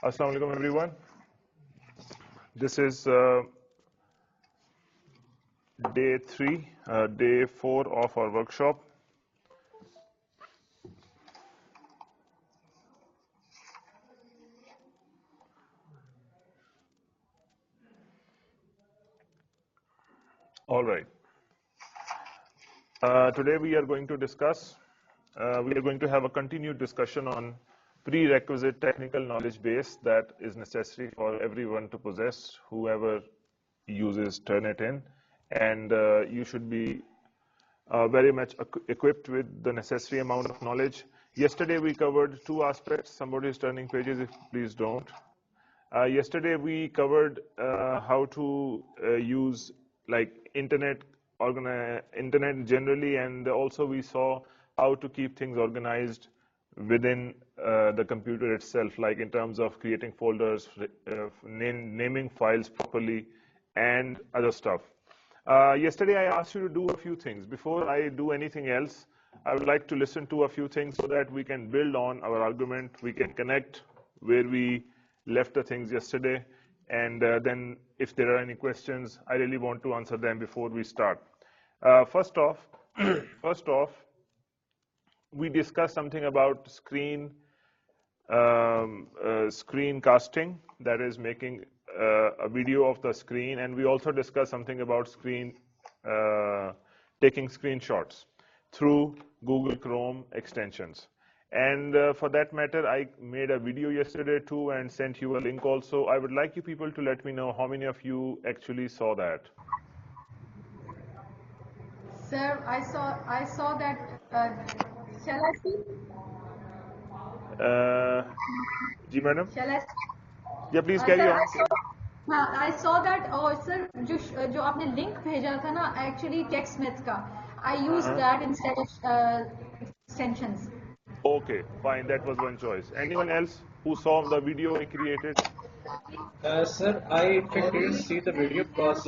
Assalamu alaikum everyone. This is day 3, day 4 of our workshop. All right. Today we are going to discuss, we are going to have a continued discussion on prerequisite technical knowledge base that is necessary for everyone to possess, whoever uses Turnitin, and you should be very much equipped with the necessary amount of knowledge. Yesterday we covered two aspects. Somebody is turning pages, if please don't. Yesterday we covered how to use like internet generally, and also we saw how to keep things organized within the computer itself, like in terms of creating folders, naming files properly, and other stuff. Yesterday I asked you to do a few things. Before I do anything else, I would like to listen to a few things so that we can build on our argument, we can connect where we left the things yesterday, and then if there are any questions, I really want to answer them before we start. First off, we discussed something about screen casting, that is making a video of the screen, and we also discussed something about taking screenshots through Google Chrome extensions. And for that matter, I made a video yesterday too and sent you a link also. I would like you people to let me know how many of you actually saw that. Sir, I saw that. Shall I see? Ji madam? Shall I see? Yeah, please carry Sir, on. I saw that. Oh, sir, जो आपने link भेजा था ना, actually TechSmith का. I used that instead of extensions. Okay, fine. That was one choice. Anyone else who saw the video I created? Sir, I in fact didn't see the video because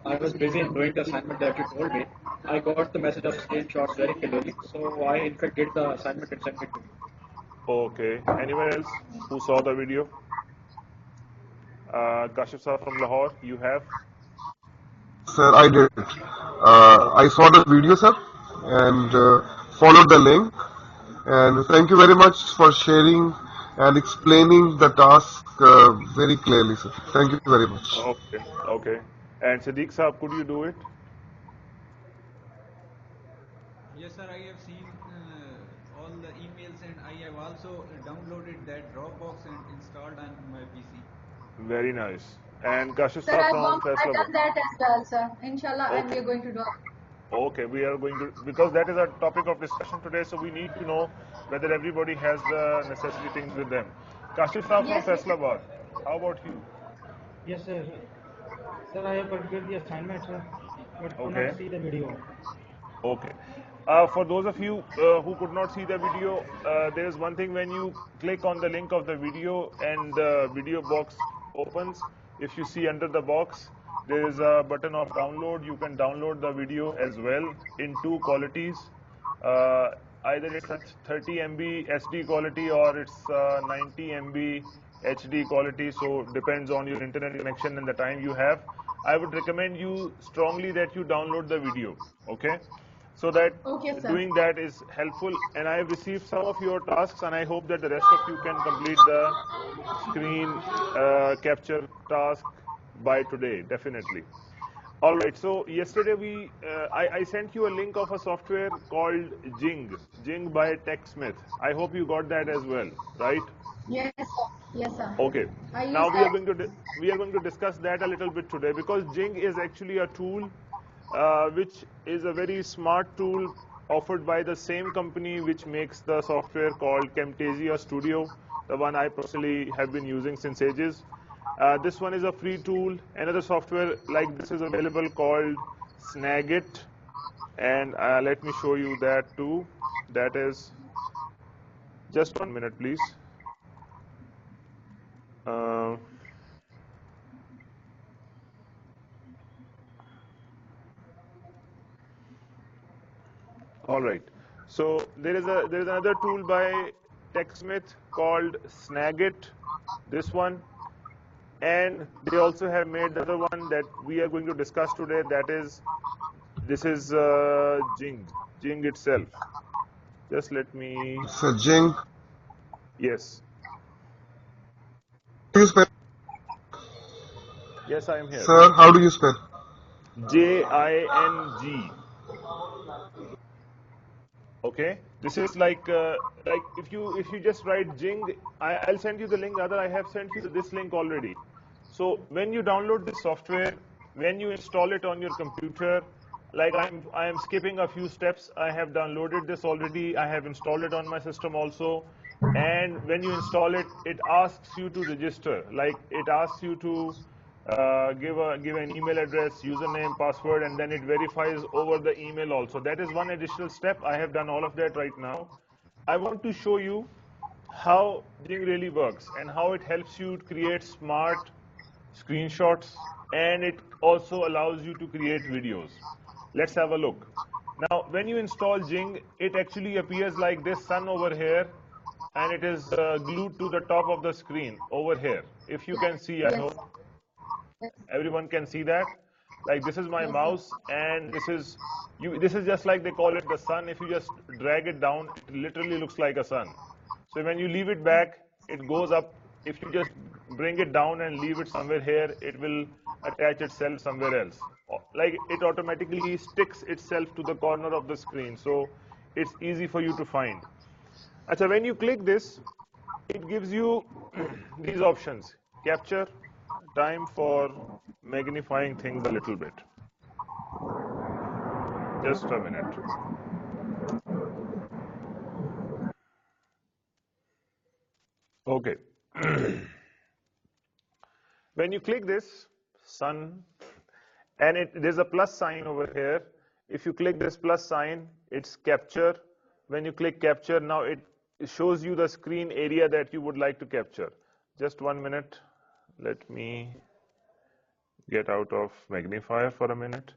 I was busy in doing the assignment that you told me. I got the message of screenshots very clearly, so I in fact did the assignment and sent it to you. Okay. Anyone else who saw the video? Kashif sir from Lahore, you have? Sir, I did. I saw the video, sir, and followed the link. And thank you very much for sharing and explaining the task very clearly, sir. Thank you very much. Okay, okay. And Siddiq Saab, could you do it? Yes, sir, I have seen all the emails and I have also downloaded that Dropbox and installed on my PC. Very nice. And Kashif Sir, sir I've from done Faisalabad. that as well, sir. Inshallah, and Okay. we're going to do it. Okay, we are going to, because that is our topic of discussion today, so we need to know whether everybody has the necessary things with them. Kashif sir from Yes, yes. Faisalabad, how about you? Yes, sir. Sir, I have completed the assignment, sir, but could Okay. not see the video. Okay. For those of you who could not see the video, there is one thing: when you click on the link of the video and the video box opens, if you see under the box, there is a button of download. You can download the video as well in two qualities. Uh, Either it's a 30 MB SD quality or it's 90 MB HD quality, so depends on your internet connection and the time you have. I would recommend you strongly that you download the video, okay? So that Okay, sir. doing that is helpful. And I have received some of your tasks, and I hope that the rest of you can complete the screen capture task by today, definitely. All right, so yesterday I sent you a link of a software called Jing by TechSmith. I hope you got that as well, right? Yes, sir. Yes, sir. Okay. I Now use that. we are going to discuss that a little bit today, because Jing is actually a tool which is a very smart tool offered by the same company which makes the software called Camtasia Studio, the one I personally have been using since ages. This one is a free tool. Another software like this is available called Snagit, and let me show you that too. That is, just 1 minute, please. All right. So there is another tool by TechSmith called Snagit, this one, and they also have made the other one that we are going to discuss today. That is, this is Jing itself. Just let me, Sir, Jing. yes, How do you spell? yes, I am here. Sir, how do you spell? Jing. Okay, this is like if you just write Jing, I'll send you the link. Rather, I have sent you this link already. So when you download this software, when you install it on your computer, like I am skipping a few steps. I have downloaded this already. I have installed it on my system also. And when you install it, it asks you to register. Like it asks you to give an email address, username, password, and then it verifies over the email also. That is one additional step. I have done all of that right now. I want to show you how Jing really works and how it helps you create smart screenshots, and it also allows you to create videos. Let's have a look. Now, when you install Jing, it actually appears like this sun over here, and it is glued to the top of the screen over here. If you can see, I Yes. hope everyone can see that. Like this is my Yes, sir. mouse, and this is just like they call it the sun. If you just drag it down, it literally looks like a sun. So when you leave it back, it goes up. If you just bring it down and leave it somewhere here, it will attach itself somewhere else. Like it automatically sticks itself to the corner of the screen, so it's easy for you to find. Achha, when you click this, it gives you these options: capture, time for magnifying things a little bit. Just a minute. Okay. When you click this, sun, and there's a plus sign over here. If you click this plus sign, it's capture. When you click capture, now it shows you the screen area that you would like to capture. Just 1 minute. Let me get out of magnifier for a minute.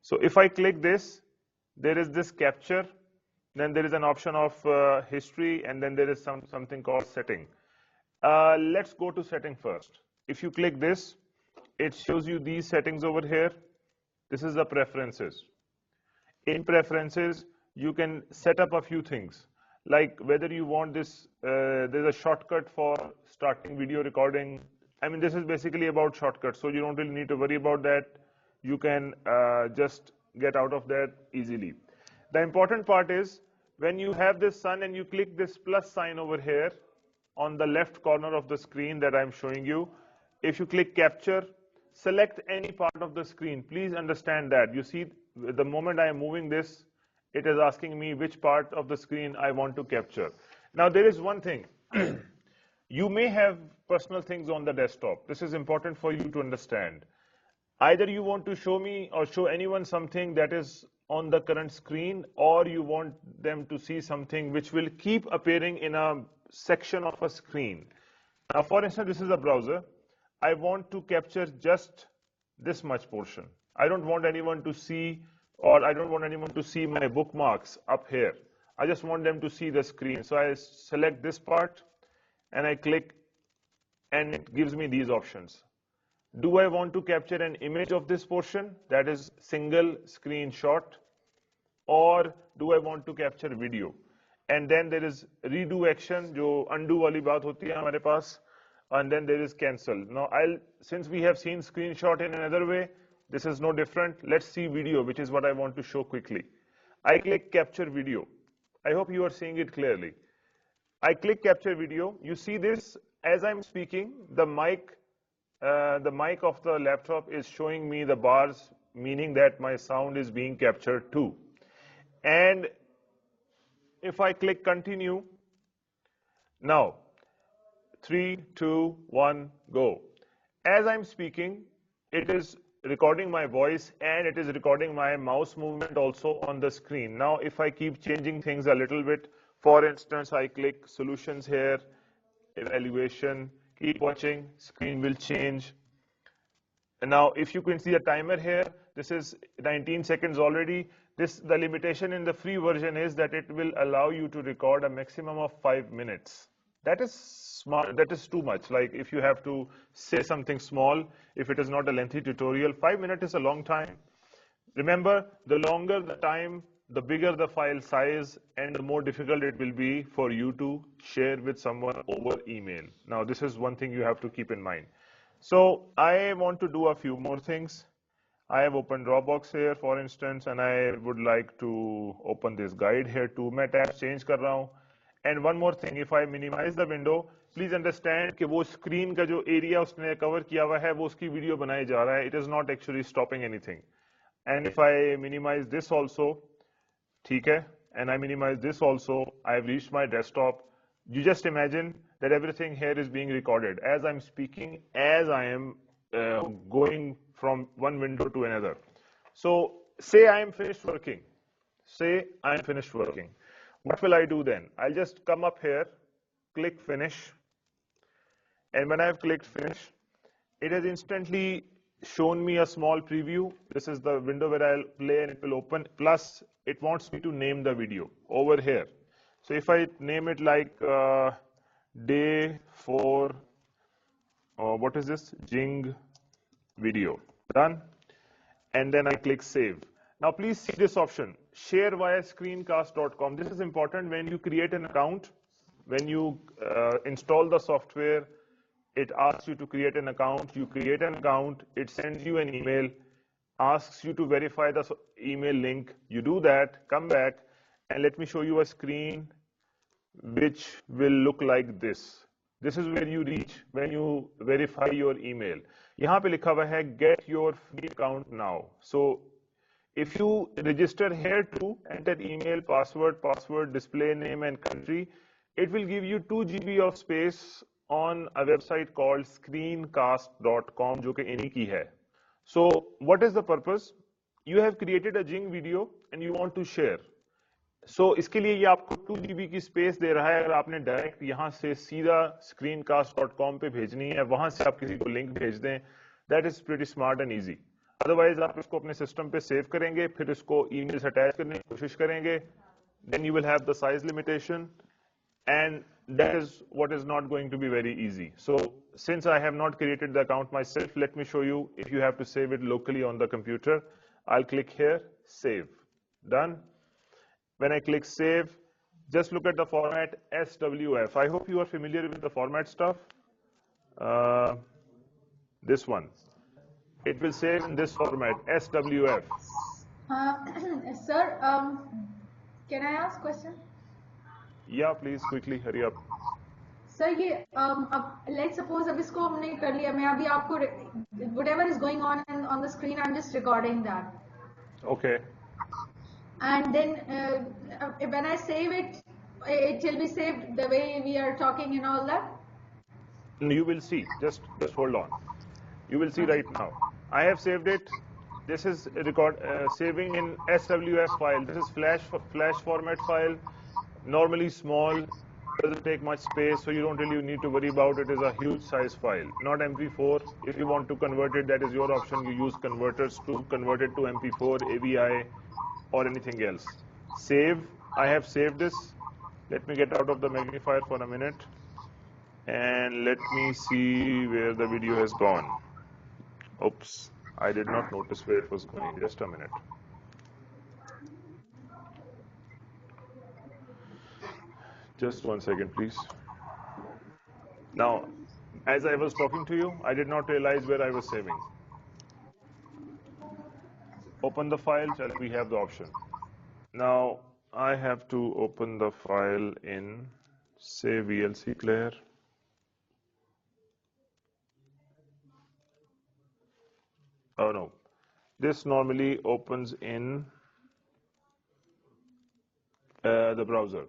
So if I click this, there is this capture, then there is an option of history, and then there is something called setting. Let's go to setting first. If you click this, it shows you these settings over here. This is the preferences. In preferences, you can set up a few things, like whether you want this, there's a shortcut for starting video recording. I mean, this is basically about shortcuts, so you don't really need to worry about that. You can just get out of that easily. The important part is when you have this sun and you click this plus sign over here on the left corner of the screen that I'm showing you, if you click capture, select any part of the screen. Please understand that. You see, the moment I am moving this, it is asking me which part of the screen I want to capture. Now, there is one thing. You may have personal things on the desktop. This is important for you to understand. Either you want to show me or show anyone something that is on the current screen, or you want them to see something which will keep appearing in a section of a screen. Now, for instance, this is a browser. I want to capture just this much portion. I don't want anyone to see, or I don't want anyone to see my bookmarks up here. I just want them to see the screen. So I select this part and I click, and it gives me these options. Do I want to capture an image of this portion, that is single screenshot, or do I want to capture video? And then there is redo action, जो undo वाली बात होती है हमारे पास, and then there is cancel. Now, since we have seen screenshot in another way, this is no different. Let's see video, which is what I want to show quickly. I click capture video. I hope you are seeing it clearly. I click capture video. You see this as I'm speaking, the mic of the laptop is showing me the bars, meaning that my sound is being captured too. And if I click continue, now 3, 2, 1, go. As I'm speaking, it is recording my voice and it is recording my mouse movement also on the screen. Now, if I keep changing things a little bit, for instance, I click solutions here, evaluation, keep watching, screen will change. And now, if you can see the timer here, this is 19 seconds already. The limitation in the free version is that it will allow you to record a maximum of 5 minutes. That is smart. That is too much. Like if you have to say something small, if it is not a lengthy tutorial, 5 minutes is a long time. Remember, the longer the time, the bigger the file size, and the more difficult it will be for you to share with someone over email. Now, this is one thing you have to keep in mind. So I want to do a few more things. I have opened Dropbox here, for instance, and I would like to open this guide here too. मैं tabs change कर रहा हूँ. And one more thing, if I minimize the window, please understand कि वो screen का जो area उसने cover किया हुआ है, वो उसकी video बनाई जा रहा है. It is not actually stopping anything. And if I minimize this also, ठीक है, and I minimize this also, I have reached my desktop. You just imagine that everything here is being recorded as I'm speaking, as I am going from one window to another. So say I am finished working. Say I am finished working. What will I do then? I'll just come up here, click finish. And when I've clicked finish, it has instantly shown me a small preview. This is the window where I'll play and it will open. Plus, it wants me to name the video over here. So if I name it like day 4, or what is this? Jing video. Done. And then I click save. Now please see this option, share via screencast.com. This is important when you create an account, when you install the software, it asks you to create an account. You create an account, it sends you an email, asks you to verify the email link. You do that, come back, and let me show you a screen which will look like this. This is where you reach when you verify your email. यहाँ पे लिखा हुआ है get your free account now. So if you register here to enter email, password, display name and country, it will give you 2 GB of space on a website called screencast.com जो कि इन्हीं की है. So what is the purpose? You have created a Jing video and you want to share. So इसके लिए ये आपको 2 GB की स्पेस दे रहा है. अगर आपने डायरेक्ट यहाँ से सीधा screencast.com पे भेजनी है, वहां से आप किसी को लिंक भेज दें, that is pretty smart and easy. Otherwise आप इसको अपने सिस्टम पे सेव करेंगे, फिर इसको ईमेल से अटैच करने की कोशिश करेंगे, then you will have the size limitation, and that is what is not going to be very easy. So since I have not created the account myself, let me show you if you have to save it locally on the computer. I'll click here, save. Done. When I click save, just look at the format SWF. I hope you are familiar with the format stuff. This one. It will save in this format, SWF. Sir, can I ask question? Yeah, please quickly hurry up. Sir, ये अब let's suppose अब इसको हमने कर लिया. मैं अभी आपको whatever is going on the screen, I'm just recording that. Okay. And then when I save it, it will be saved the way we are talking and all that. You will see. Just hold on. You will see right now. I have saved it. This is saving in SWF file. This is flash format file. Normally small, doesn't take much space, so you don't really need to worry about it. It is a huge size file, not MP4. If you want to convert it, that is your option. You use converters to convert it to MP4, AVI, or anything else. Save. I have saved this. Let me get out of the magnifier for a minute, and let me see where the video has gone. Oops, I did not notice where it was going. Just a minute. Just 1 second, please. Now, as I was talking to you, I did not realize where I was saving. Open the file, and we have the option. Now, I have to open the file in, say, VLC player. Oh no, this normally opens in the browser.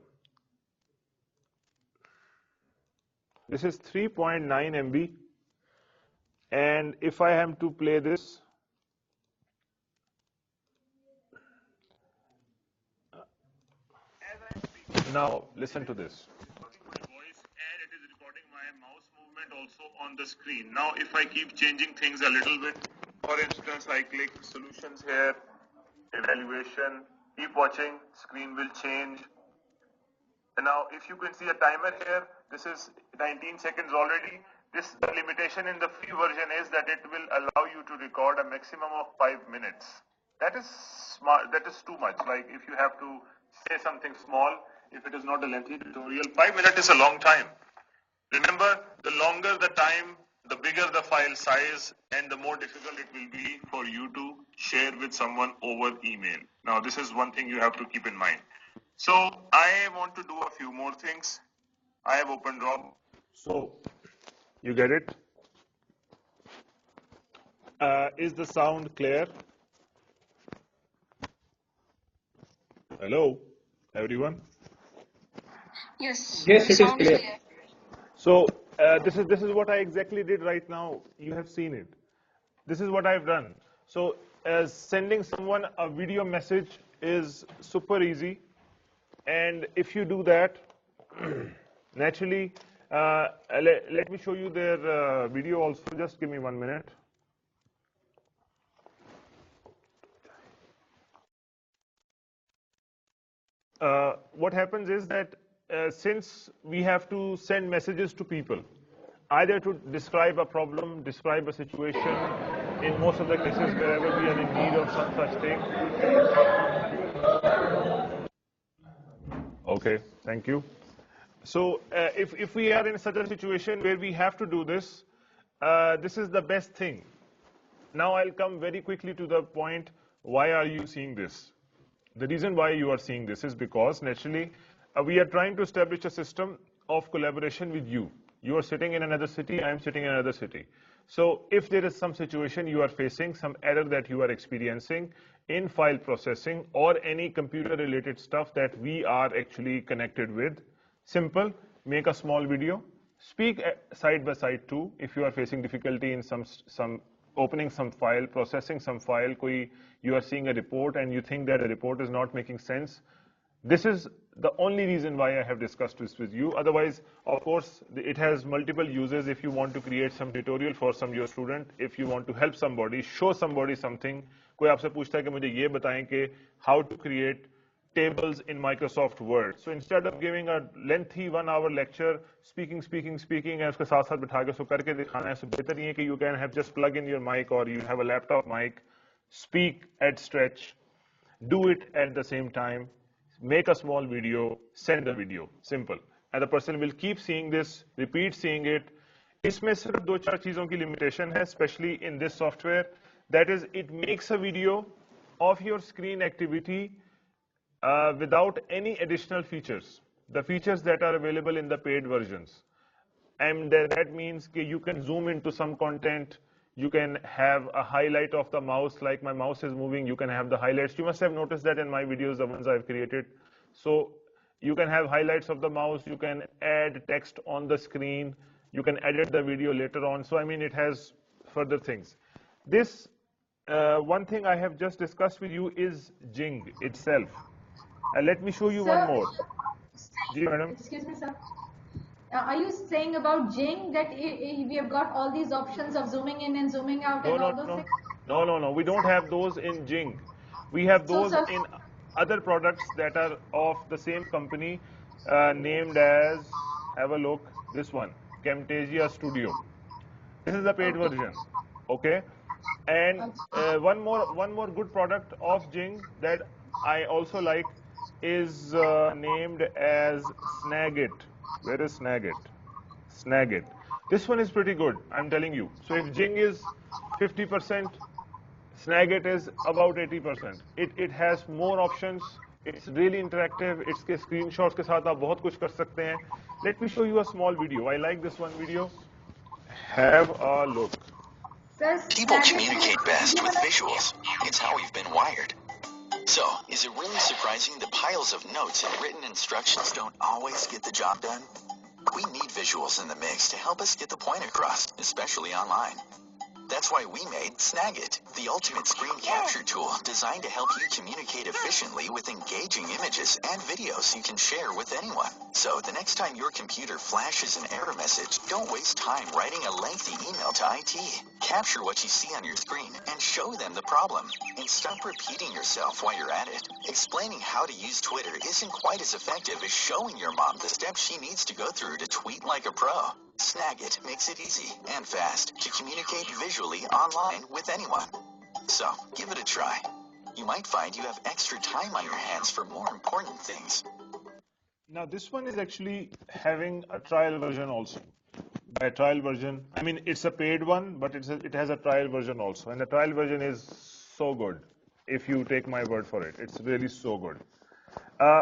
This is 3.9 MB, and if I am to play this, now listen to this. My voice, and it is recording my mouse movement also on the screen. Now if I keep changing things a little bit, for instance, I click solutions here, evaluation, Keep watching, screen will change. And now if you can see a timer here, this is 19 seconds already. The limitation in the free version is that it will allow you to record a maximum of 5 minutes. That is smart, that is too much. Like if you have to say something small, if it is not a lengthy tutorial, 5 minutes is a long time. Remember, the longer the time, the bigger the file size, and the more difficult it will be for you to share with someone over email. Now, this is one thing you have to keep in mind. So, I want to do a few more things. I have opened Dropbox. So, you get it? Is the sound clear? Hello, everyone? Yes, it is clear. So this is what I exactly did right now. You have seen it. This is what I've done. So sending someone a video message is super easy, and if you do that, naturally, let me show you their video also. Just give me 1 minute. What happens is that since we have to send messages to people, either to describe a problem, describe a situation, in most of the cases wherever we are in need of some such thing. Okay, thank you. So if we are in such a situation where we have to do this, this is the best thing. Now I'll come very quickly to the point, why are you seeing this? The reason why you are seeing this is because naturally we are trying to establish a system of collaboration with you. You are sitting in another city, I am sitting in another city. So if there is some situation you are facing, some error that you are experiencing in file processing or any computer related stuff that we are actually connected with, simple, make a small video, speak side by side too if you are facing difficulty in some opening some file, processing some file, you are seeing a report and you think that a report is not making sense. This is the only reason why I have discussed this with you. Otherwise, of course, it has multiple uses. If you want to create some tutorial for your student, if you want to help somebody, show somebody something, कोई आपसे पूछता है कि मुझे ये बताएं कि how to create tables in Microsoft Word. So instead of giving a lengthy 1 hour lecture, speaking, and उसके साथ साथ बिठा के उसको करके दिखाना है, so बेहतर ये है कि you can have just plug in your mic or you have a laptop mic, speak at stretch, do it at the same time, make a small video, send the video, simple. And the person will keep seeing this, repeat seeing it. इसमें सिर्फ 2-4 चीजों की limitation है, especially in this software. That is, it makes a video of your screen activity without any additional features, the features that are available in the paid versions. And that means you can zoom into some content, you can have a highlight of the mouse, like my mouse is moving, you can have the highlights. You must have noticed that in my videos, the ones I've created. So you can have highlights of the mouse, you can add text on the screen, you can edit the video later on. So I mean, it has further things. This one thing I have just discussed with you is Jing itself. Let me show you one more. Ji, madam. Excuse me, sir. Are you saying about Jing that we have got all these options of zooming in and zooming out and all those things? No. We don't have those in Jing. We have those in other products that are of the same company, named as, have a look, this one, Camtasia Studio. This is the paid version, okay? And one more good product of Jing that I also like is named as Snagit. Where is Snagit? Snagit. This one is pretty good, I'm telling you. So if Jing is 50%, Snagit is about 80%. It has more options. It's really interactive. It's के screenshots के साथ आप बहुत कुछ कर सकते हैं. Let me show you a small video. I like this one video. Have a look. People communicate best with visuals. It's how we've been wired. So, is it really surprising that piles of notes and written instructions don't always get the job done? We need visuals in the mix to help us get the point across, especially online. That's why we made Snagit, the ultimate screen capture tool designed to help you communicate efficiently with engaging images and videos you can share with anyone. So the next time your computer flashes an error message, don't waste time writing a lengthy email to IT. Capture what you see on your screen and show them the problem. And stop repeating yourself while you're at it. Explaining how to use Twitter isn't quite as effective as showing your mom the steps she needs to go through to tweet like a pro. Snagit makes it easy and fast to communicate visually online with anyone. So, give it a try. You might find you have extra time on your hands for more important things. Now this one is actually having a trial version also. By trial version, I mean it's a paid one, but it has a trial version also, and the trial version is so good. If you take my word for it, it's really so good.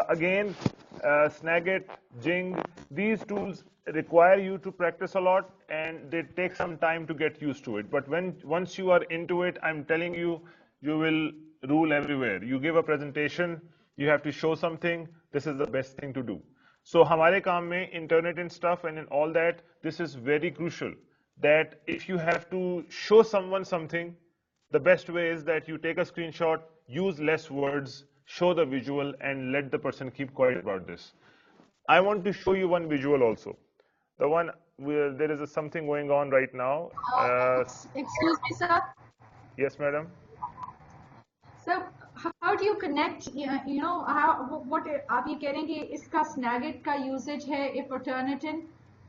Again, Snagit, Jing, these tools require you to practice a lot, and they take some time to get used to it. But once you are into it, I'm telling you, you will rule everywhere. You give a presentation, you have to show something. This is the best thing to do. So, हमारे काम में internet and stuff and in all that, this is very crucial. That if you have to show someone something, the best way is that you take a screenshot, use less words, show the visual, and let the person keep quiet about this. I want to show you one visual also. The one where there is something going on right now. Excuse me, sir. Yes, madam. Sir, how do you connect? What आप ये कह रहे हैं कि इसका Snagit का usage है if Turnitin?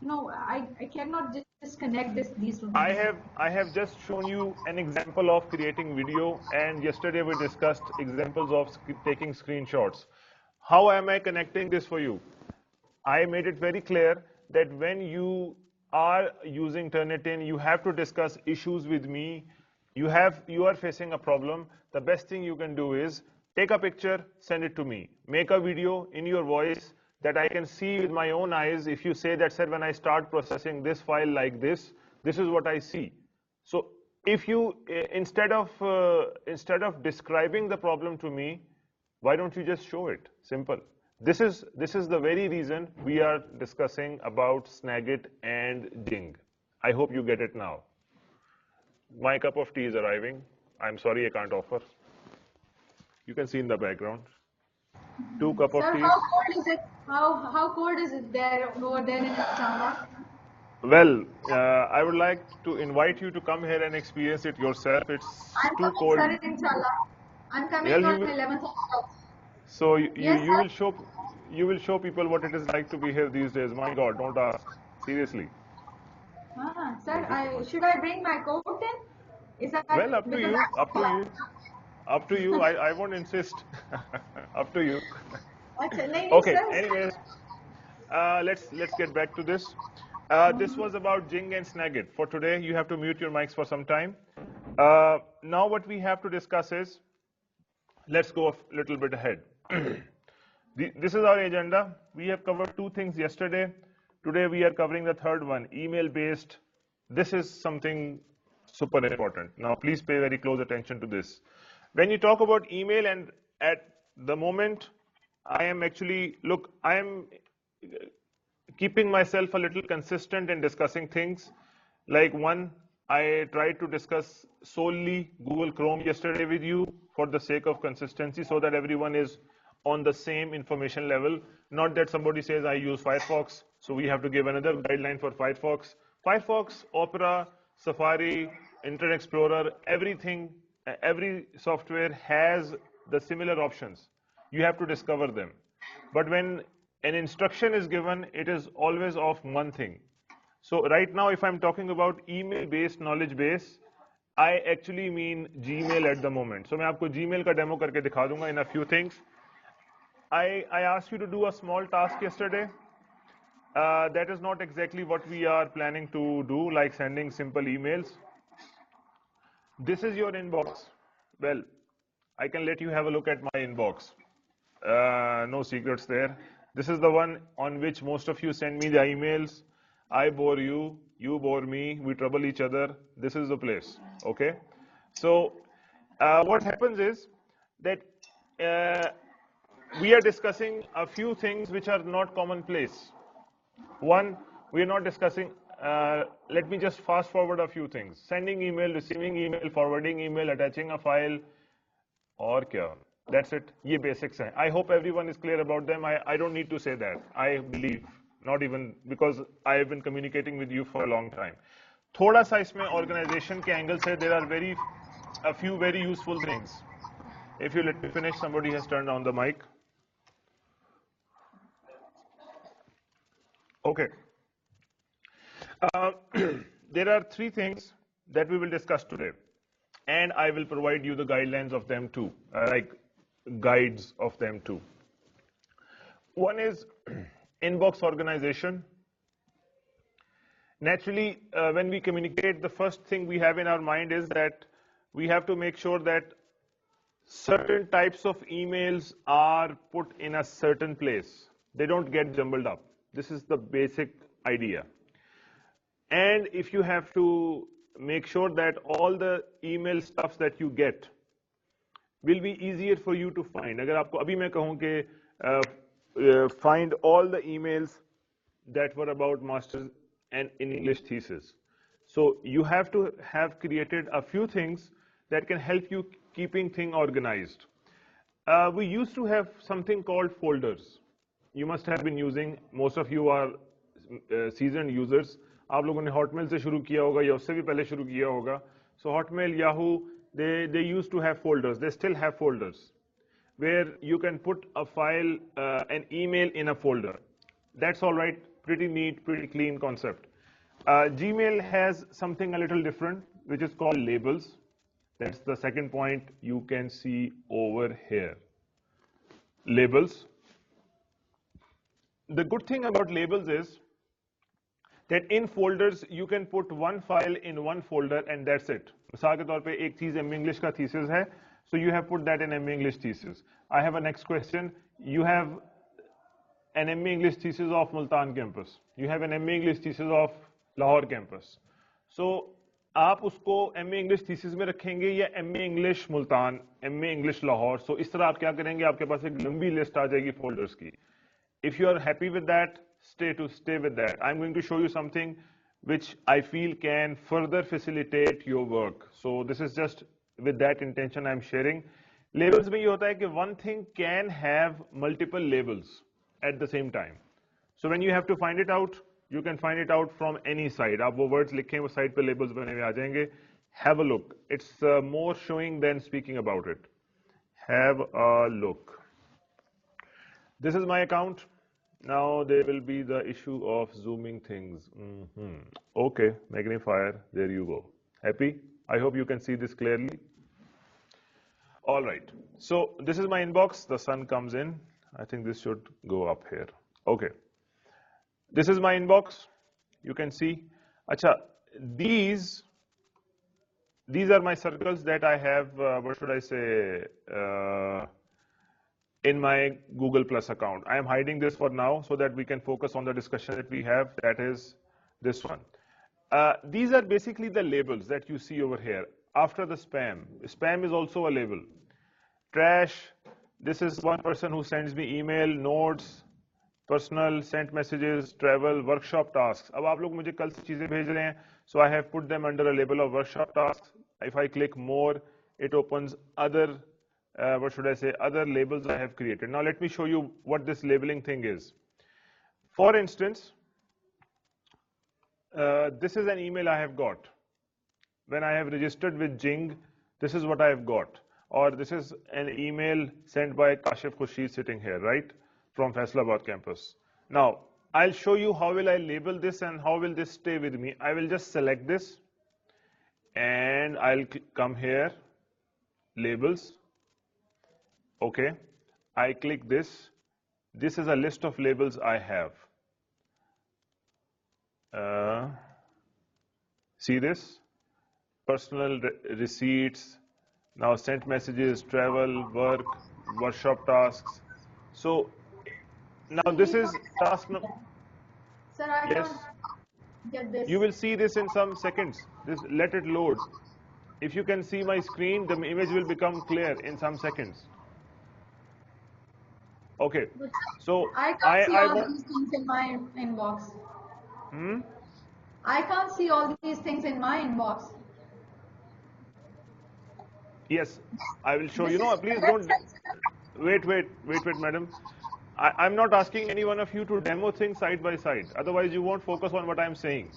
I cannot just connect these two things. I have just shown you an example of creating video, and yesterday we discussed examples of taking screenshots. How am I connecting this for you? I made it very clear that when you are using Turnitin, you have to discuss issues with me. You are facing a problem. The best thing you can do is take a picture, send it to me. Make a video in your voice that I can see with my own eyes. If you say that, sir, when I start processing this file like this, this is what I see. So if you instead of describing the problem to me, why don't you just show it? Simple. This is the very reason we are discussing about Snagit and Jing. I hope you get it now. My cup of tea is arriving. I'm sorry I can't offer. You can see in the background. 2 cups of Sir, tea. how cold is it? How cold is it there over there in Inshallah? Well, I would like to invite you to come here and experience it yourself. It's I'm too coming, cold. sir, Inshallah. I'm coming Well, on 11th of August. so Yes, you sir. will show people what it is like to be here these days. My God, don't ask. Seriously. Sir, should I bring my coat then? Is that Well, up to because you. Up to you. I'm Up to you. I won't insist. Up to you. नहीं, Okay. sir. Anyways, let's get back to this. This was about Jing and Snagit. For today, you have to mute your mics for some time. Now, what we have to discuss is, let's go a little bit ahead. This is our agenda. We have covered 2 things yesterday. Today, we are covering the third one, email-based. This is something super important. Now, please pay very close attention to this. When you talk about email, and at the moment, I am actually, look, I am keeping myself a little consistent in discussing things. Like one, I tried to discuss solely Google Chrome yesterday with you for the sake of consistency so that everyone is on the same information level. Not that somebody says I use Firefox, so we have to give another guideline for Firefox. Firefox, Opera, Safari, Internet Explorer, everything, every software has the similar options. You have to discover them. But when an instruction is given, it is always of one thing. So right now, if I'm talking about email-based knowledge base, I actually mean Gmail at the moment. So मैं आपको Gmail का demo करके दिखा दूंगा in a few things. I asked you to do a small task yesterday. That is not exactly what we are planning to do, like sending simple emails. This is your inbox. Well, I can let you have a look at my inbox. No secrets there. This is the one on which most of you send me the emails. I bore you, you bore me, we trouble each other. This is the place, okay? So what happens is that we are discussing a few things which are not commonplace. One, we are not discussing let me just fast forward a few things. Sending email, receiving email, forwarding email, attaching a file, और क्या? That's it. ये basics हैं. I hope everyone is clear about them. I don't need to say that. I believe, not even because I have been communicating with you for a long time. थोड़ा सा इसमें organization के angle से there are a few very useful things. If you let me finish, somebody has turned on the mic. Okay. There are 3 things that we will discuss today, and I will provide you the guidelines of them too, like guides of them too. One is inbox organization. Naturally, when we communicate, the first thing we have in our mind is that we have to make sure that certain types of emails are put in a certain place. They don't get jumbled up. This is the basic idea. And if you have to make sure that all the email stuffs that you get will be easier for you to find. अगर आपको अभी मैं कहूँ कि find all the emails that were about master's and in English thesis. So you have to have created a few things that can help you keeping things organized. We used to have something called folders. You must have been using, most of you are seasoned users. आप लोगों ने Hotmail से शुरू किया होगा या उससे भी पहले शुरू किया होगा. So Hotmail, Yahoo, they used to have folders. They still have folders where you can put a file, an email in a folder. That's all right. Pretty neat, pretty clean concept. Gmail has something a little different, which is called labels. That's the second point you can see over here. Labels. The good thing about labels is that in folders you can put one file in one folder and that's it. मिसाल के तौर पे एक चीज MA English का thesis है, so you have put that in MA English thesis. I have a next question. You have an MA English thesis of Multan campus. You have an MA English thesis of Lahore campus. So आप उसको MA English thesis में रखेंगे या MA English Multan, MA English Lahore. So इस तरह आप क्या करेंगे? आपके पास एक लंबी लिस्ट आ जाएगी folders की. If you are happy with that, stay with that. I'm going to show you something which I feel can further facilitate your work. So this is just with that intention I'm sharing. Labels में ये होता है कि one thing can have multiple labels at the same time. So when you have to find it out, you can find it out from any side. आप वो words लिखें वो side पे labels बने हुए आ जाएंगे. Have a look. It's more showing than speaking about it. Have a look. This is my account. Now there will be the issue of zooming things. Okay, magnifier, there you go. Happy? I hope you can see this clearly. All right, so this is my inbox. The sun comes in. I think this should go up here. Okay, this is my inbox. You can see. Acha, these are my circles that I have, what should I say, in my Google Plus account. I am hiding this for now so that we can focus on the discussion that we have, that is this one. These are basically the labels that you see over here. After the spam. Spam is also a label. Trash, this is one person who sends me email, notes, personal, sent messages, travel, workshop tasks. अब आप लोग मुझे कल से चीजें भेज रहे हैं, so I have put them under a label of workshop tasks. If I click more, it opens other what should I say, other labels I have created. Now let me show you what this labeling thing is. For instance, this is an email I have got. When I have registered with Jing, this is what I have got. Or this is an email sent by Kashif Khurshid sitting here, right? From Faisalabad campus. Now, I'll show you how will I label this and how will this stay with me. I will just select this and I'll come here, labels. Okay, I click this. This is a list of labels I have. See this? Personal receipts, now sent messages, travel, work, workshop tasks. So now this is task number. Sir, I Yes. don't get this. You will see this in some seconds. Let it load. If you can see my screen, the image will become clear in some seconds. Okay, so I can't see all want. these things in my inbox. I can't see all these things in my inbox. Yes, I will show This you. No, is please the don't. website. Wait, madam. I'm not asking any one of you to demo things side by side. Otherwise, you won't focus on what I'm saying.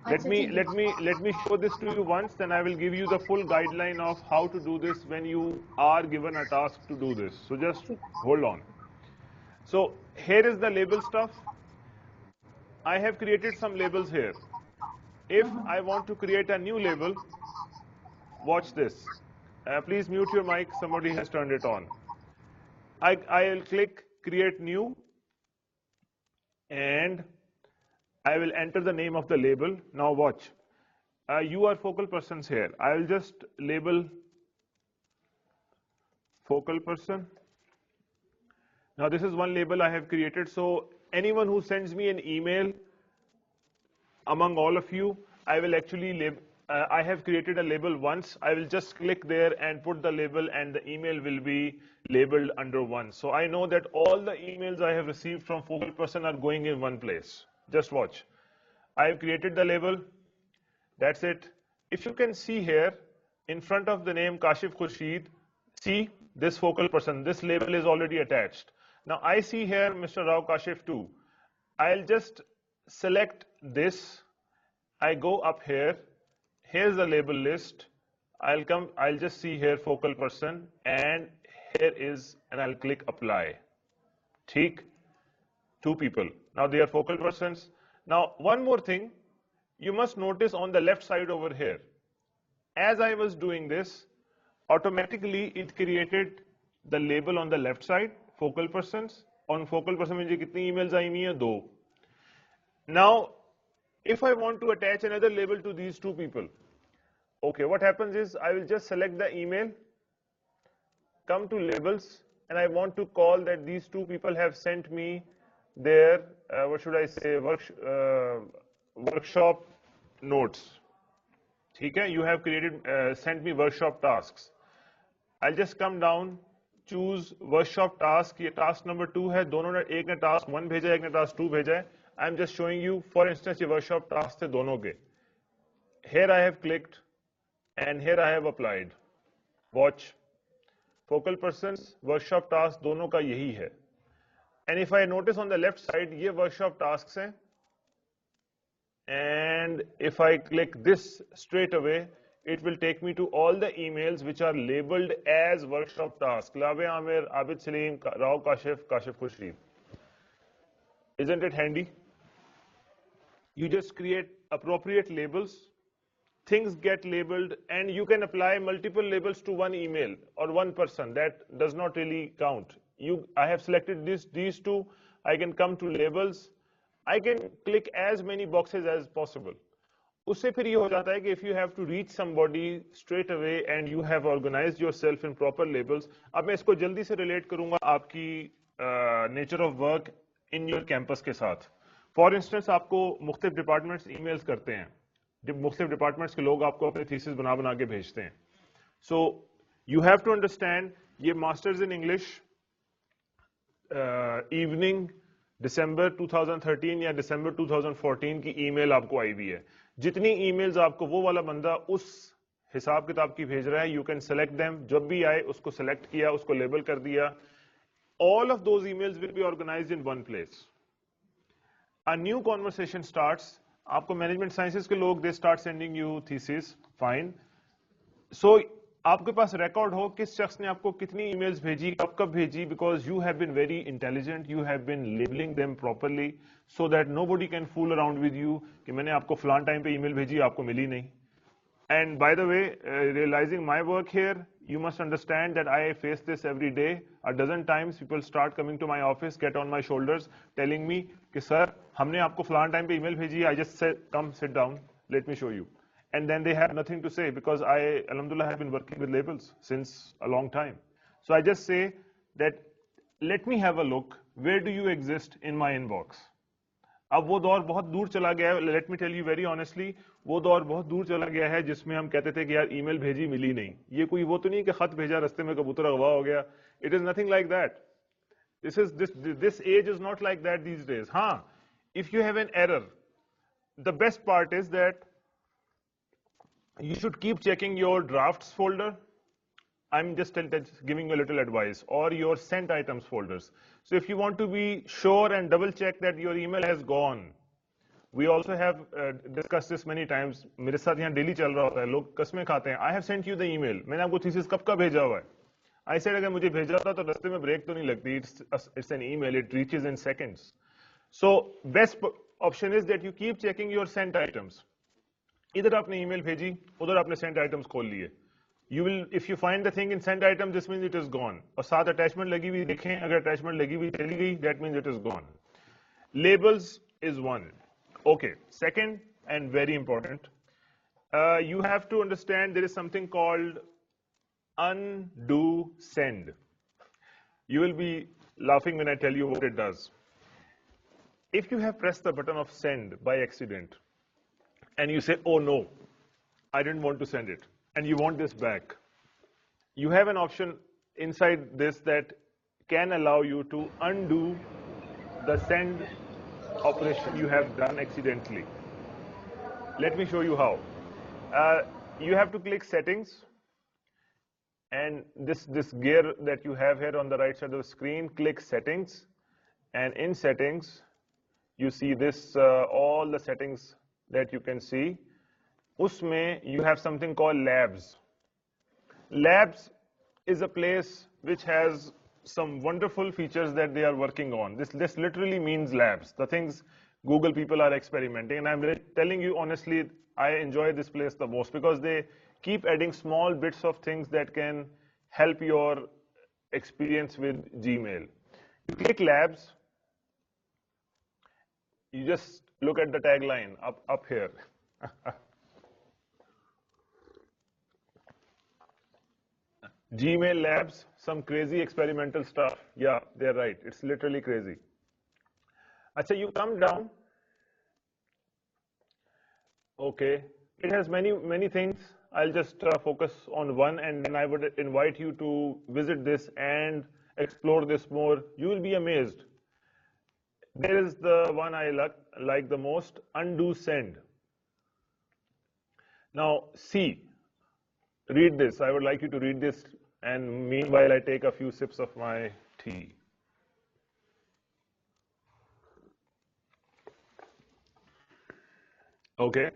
Let अच्छा me ठीक है. let me show this to you once, then I will give you the full guideline of how to do this when you are given a task to do this. So just hold on. So here is the label stuff. I have created some labels here. If I want to create a new label, watch this. Please mute your mic. Somebody has turned it on. I'll click create new and I will enter the name of the label. Now watch. You are focal persons here. I will just label focal person. Now this is one label I have created. So anyone who sends me an email among all of you, I will actually label. I have created a label once. I will just click there and put the label and the email will be labeled under one. So I know that all the emails I have received from focal person are going in one place. Just watch. I have created the label. That's it. If you can see here, in front of the name Kashif Khurshid, see this focal person, this label is already attached. Now I see here Mr. Rao Kashif too. I'll just select this. I go up here. Here's the label list. I'll just see here focal person and here is, and I'll click apply. Theek, two people. Now they are focal persons. Now one more thing, you must notice on the left side over here. As I was doing this, automatically it created the label on the left side, focal persons. On focal person मुझे कितनी emails आई हुई हैं? 2. Now, if I want to attach another label to these two people, okay, what happens is I will just select the email, come to labels, and I want to call that these two people have sent me their, what should I say, workshop notes. Okay, you have created, sent me workshop tasks. I'll just come down, choose workshop task. ये task number 2 है. दोनों ने, एक ने task 1 भेजा है, एक ने task 2 भेजा है. I'm just showing you, for instance, ये workshop task थे दोनों के. Here I have clicked and here I have applied. Watch. Focal persons, workshop task दोनों का यही है. And if I notice on the left side, ये workshop tasks हैं. And if I click this straight away, it will take me to all the emails which are labeled as workshop task. Labe Amir, Abid Salim, Rao Kashif, Kashif Khurshid. Isn't it handy? You just create appropriate labels, things get labeled, and you can apply multiple labels to one email or one person. That does not really count. I have selected these two. I can come to labels. I can click as many boxes as possible. उससे फिर ये हो जाता है कि if you have to reach somebody straight away and you have organized yourself in proper labels. अब मैं इसको जल्दी से relate करूंगा आपकी nature of work in your campus के साथ. For instance, आपको मुख्तलिफ departments emails करते हैं. मुख्तलिफ departments के लोग आपको अपने thesis बना के भेजते हैं. So you have to understand ये masters in English evening December 2013 या December 2014 की email आपको आई हुई है. जितनी emails आपको वो वाला बंदा उस हिसाब किताब की भेज रहा है, you can select them. जब भी आए उसको select किया, उसको label कर दिया. All of those emails will be organized in one place. A new conversation starts. आपको management sciences के लोग, they start sending you thesis. Fine. So आपके पास record हो किस शख्स ने आपको कितनी emails भेजी, कब भेजी, because you have been very intelligent, you have been labeling them properly so that nobody can fool around with you कि मैंने आपको फलान time पे email भेजी, आपको मिली नहीं. And by the way, realizing my work here, you must understand that I face this every day. A dozen times people start coming to my office, get on my shoulders, telling me कि sir, हमने आपको फलान time पे email भेजी. I just said, come sit down, let me show you. And then they have nothing to say because I, alhamdulillah, have been working with labels since a long time. So I just say that let me have a look. Where do you exist in my inbox? अब वो दौर बहुत दूर चला गया है. Let me tell you very honestly, वो दौर बहुत दूर चला गया है जिसमें हम कहते थे कि यार ईमेल भेजी मिली नहीं. ये कोई वो तो नहीं कि खत भेजा रास्ते में कबूतर अगवा हो गया. It is nothing like that. This age is not like that these days. हाँ, if you have an error, the best part is that you should keep checking your drafts folder. I'm just giving you a little advice, or your sent items folders. So if you want to be sure and double check that your email has gone, we also have discussed this many times. मेरे साथ यहाँ daily चल रहा होता है, लोग कसमें खाते हैं. I have sent you the email. मैंने आपको thesis कब का भेजा हुआ है? I said अगर मुझे भेजा था तो रास्ते में ब्रेक तो नहीं लगती. It's an email. It reaches in seconds. So best option is that you keep checking your sent items. इधर आपने email भेजी, उधर आपने sent items खोल लिए. You will, if you find the thing in sent item, this means it is gone. और साथ attachment लगी हुई देखें, अगर attachment लगी हुई चली गई, that means it is gone. Labels is one. Okay. Second and very important, you have to understand there is something called undo send. You will be laughing when I tell you what it does. If you have pressed the button of send by accident, and you say, oh no, I didn't want to send it, and you want this back, you have an option inside this that can allow you to undo the send operation you have done accidentally. Let me show you how. You have to click settings, and this gear that you have here on the right side of the screen, click settings, and in settings you see this all the settings that you can see. Usme you have something called labs. Labs is a place which has some wonderful features that they are working on. This literally means labs, the things Google people are experimenting. And I'm telling you honestly, I enjoy this place the most because they keep adding small bits of things that can help your experience with Gmail. You click labs, you just look at the tagline up here. Gmail labs, some crazy experimental stuff. Yeah, they're right. It's literally crazy. Achha, you come down. Okay. It has many things. I'll just focus on one, and then I would invite you to visit this and explore this more. You will be amazed. There is the one I like the most, undo send. Now, see, read this. I would like you to read this, and meanwhile I take a few sips of my tea. Okay.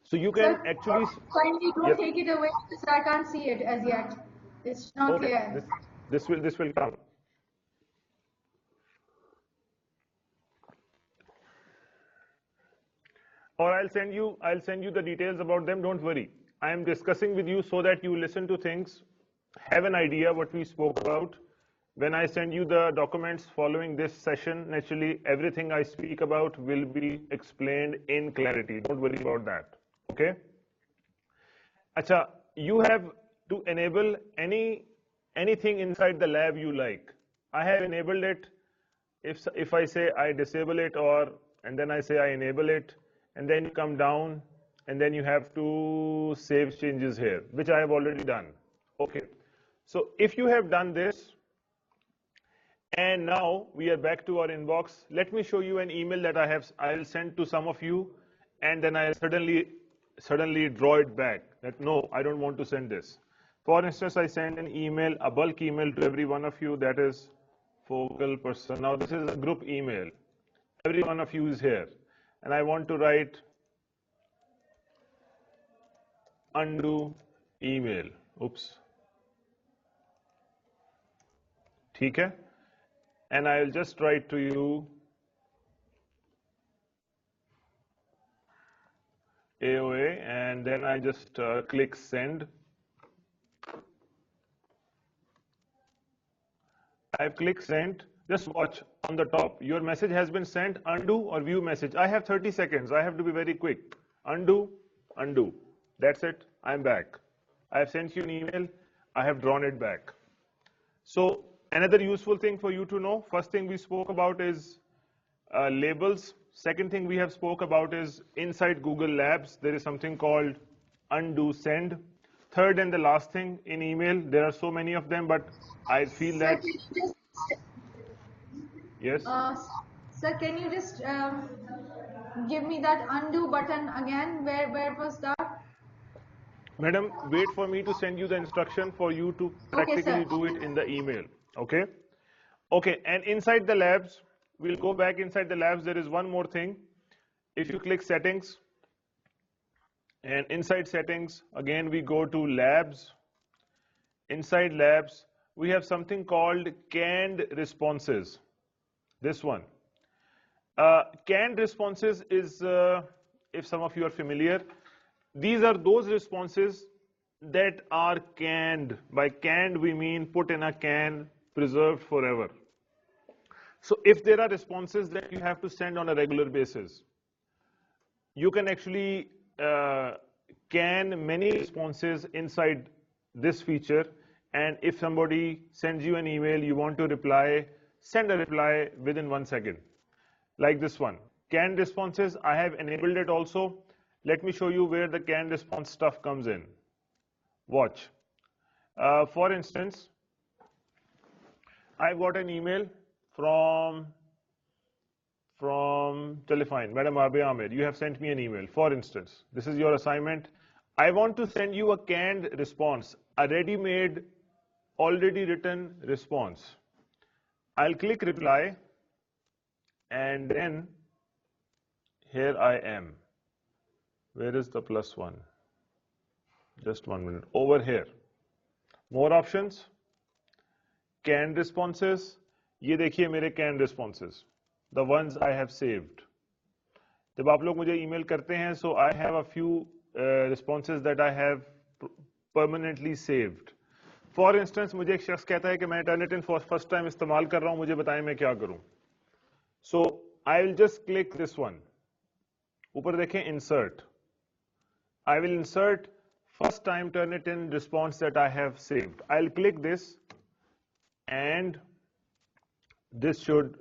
So you can actually. Kindly don't Yes. take it away because I can't see it as yet. It's not Okay. clear. This will come. Or I'll send you the details about them. Don't worry. I am discussing with you so that you listen to things, have an idea what we spoke about. When I send you the documents following this session, naturally everything I speak about will be explained in clarity. Don't worry about that. Okay? Acha, you have to enable anything inside the lab you like. I have enabled it. If I say I disable it, and then I say I enable it, and then you come down, and then you have to save changes here, which I have already done. Okay. So if you have done this, and now we are back to our inbox, let me show you an email that I'll send to some of you, and then I suddenly draw it back that no, I don't want to send this. For instance, I send an email, a bulk email to every one of you, that is focal person. Now this is a group email. Every one of you is here, and I want to write undo email. Oops. ठीक है? And I'll just write to you AOA, and then I just click send. I've clicked send. Just watch on the top. Your message has been sent. Undo or view message. I have 30 seconds. I have to be very quick. Undo, undo. That's it. I'm back. I have sent you an email. I have drawn it back. So another useful thing for you to know, first thing we spoke about is labels. Second thing we have spoke about is inside Google Labs, there is something called undo send. Third and the last thing in email, there are so many of them, but I feel that. Yes. Sir, can you just give me that undo button again. Where was that? Madam, wait for me to send you the instruction for you to Okay, practically sir. do it in the email. Okay? Okay, and inside the labs, we'll go back inside the labs. There is one more thing. If you click settings, and inside settings, again we go to labs. Inside labs, we have something called canned responses. This one. Canned responses is, if some of you are familiar, these are those responses that are canned. By canned, we mean put in a can, preserved forever. So if there are responses that you have to send on a regular basis, you can actually can many responses inside this feature. And if somebody sends you an email, you want to reply, send a reply within 1 second. Like this one. Canned responses, I have enabled it also. Let me show you where the canned response stuff comes in. Watch. For instance, I got an email from Telefine, Madam Abe Ahmed. You have sent me an email. For instance, this is your assignment. I want to send you a canned response, a ready-made, already written response. I'll click reply, and then here I am. Where is the plus one? Just 1 minute. Over here. More options. Canned responses. ये देखिए मेरे canned responses. The ones I have saved. जब आप लोग मुझे email करते हैं, so I have a few responses that I have permanently saved. For instance, मुझे एक शख्स कहता है कि मैं Turnitin for first time इस्तेमाल कर रहा हूँ, मुझे बताएं मैं क्या करूँ. So I will just click this one. ऊपर देखें insert. I will insert first time Turnitin response that I have saved. I'll click this, and this should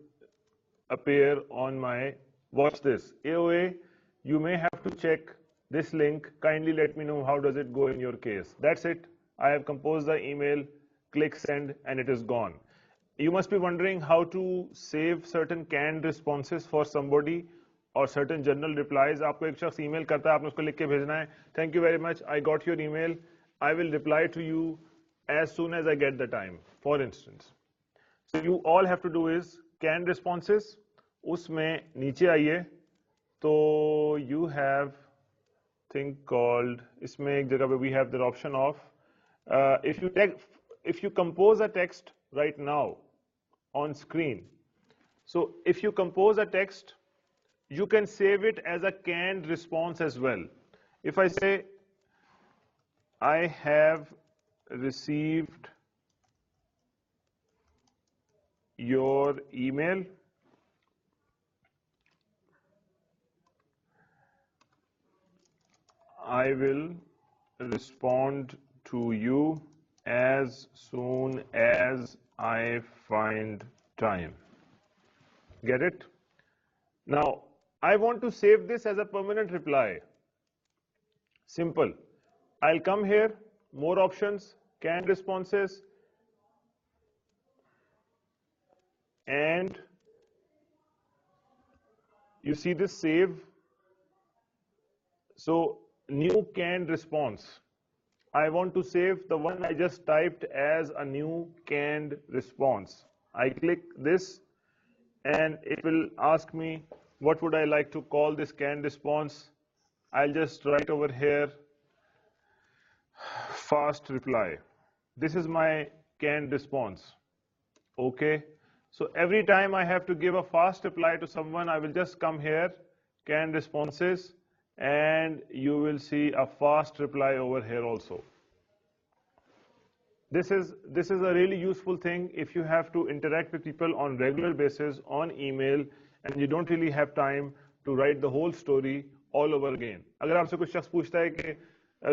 appear on my, watch this. AOA, you may have to check this link. Kindly let me know how does it go in your case. That's it. I have composed the email, click send, and it is gone. You must be wondering how to save certain canned responses for somebody or certain general replies. आपको एक शख्स email करता है, आपने उसको लिख के भेजना है. Thank you very much. I got your email. I will reply to you as soon as I get the time, for instance. So you all have to do is canned responses. उसमें नीचे आइए, तो you have thing called, इसमें एक जगह पे we have the option of if you compose a text right now on screen. So if you compose a text, you can save it as a canned response as well. If I say, I have received your email, I will respond to you as soon as I find time. Get it? Now, I want to save this as a permanent reply. Simple. I'll come here, more options, canned responses, and you see this save. So, new canned response. I want to save the one I just typed as a new canned response. I click this, and it will ask me what would I like to call this canned response. I'll just write over here fast reply. This is my canned response. Okay, so every time I have to give a fast reply to someone, I will just come here, canned responses, and you will see a fast reply over here also. This is a really useful thing if you have to interact with people on regular basis on email and you don't really have time to write the whole story all over again. अगर आपसे कुछ शख्स पूछता है कि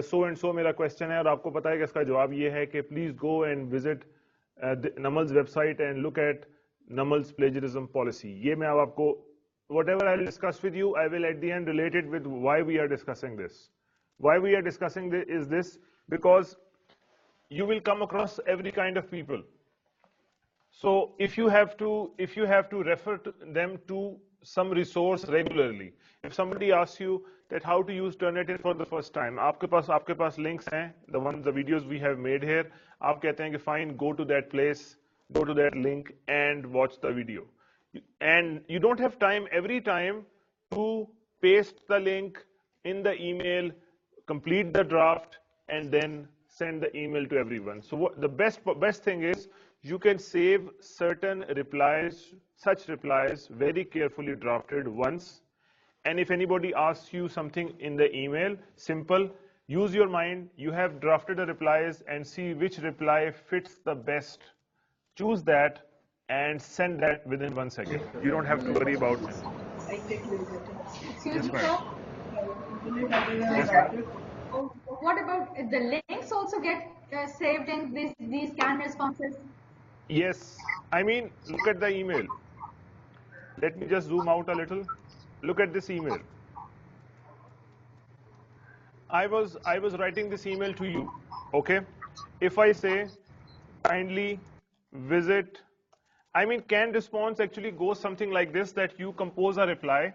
so and so मेरा question है और आपको पता है कि इसका जवाब ये है कि please go and visit Namal's website and look at Namal's plagiarism policy. ये मैं अब आपको whatever I will discuss with you, I will at the end relate it with why we are discussing this. Why we are discussing this is this because you will come across every kind of people. So if you have to refer to them to some resource regularly. If somebody asks you that how to use Turnitin for the first time, आपके पास links हैं, the videos we have made here. आप कहते हैं कि fine, go to that place, go to that link and watch the video. And you don't have time every time to paste the link in the email, complete the draft, and then send the email to everyone. So the best thing is you can save certain replies, such replies, very carefully drafted once. And if anybody asks you something in the email, simple, use your mind. You have drafted the replies and see which reply fits the best. Choose that and send that within 1 second. You don't have to worry about it. Excuse me, ma'am. sir. Yes, ma'am. What about the links also get saved in these canned responses? Yes, I mean, look at the email. Let me just zoom out a little. Look at this email. I was writing this email to you, okay? If I say kindly visit, I mean, canned response actually goes something like this, that you compose a reply,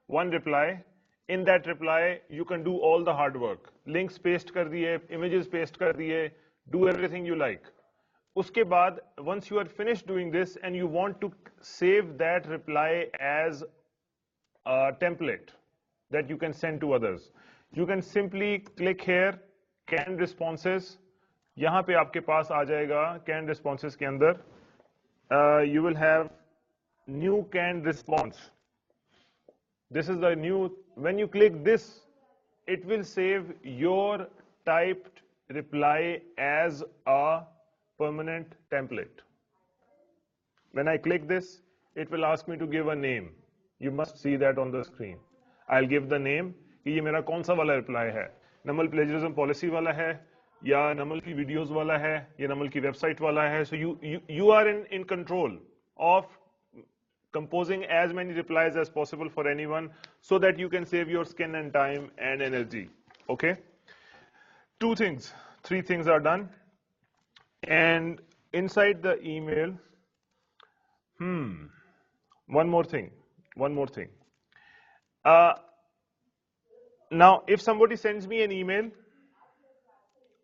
one reply. In that reply, you can do all the hard work. Links paste kar diye, images paste kar diye, do everything you like. Uske baad, once you are finished doing this and you want to save that reply as a template that you can send to others, you can simply click here, canned responses. यहाँ पे आपके पास आ जाएगा canned responses के अंदर. You will have new canned response. This is the new. When you click this, it will save your typed reply as a permanent template. When I click this, it will ask me to give a name. You must see that on the screen. I'll give the name कि ये मेरा कौन सा वाला reply है. नमल plagiarism policy वाला है, या नमल की videos वाला है, या नमल की website वाला है. So you are in control of composing as many replies as possible for anyone, so that you can save your skin and time and energy. Okay? Three things are done. And inside the email, one more thing. Now, if somebody sends me an email,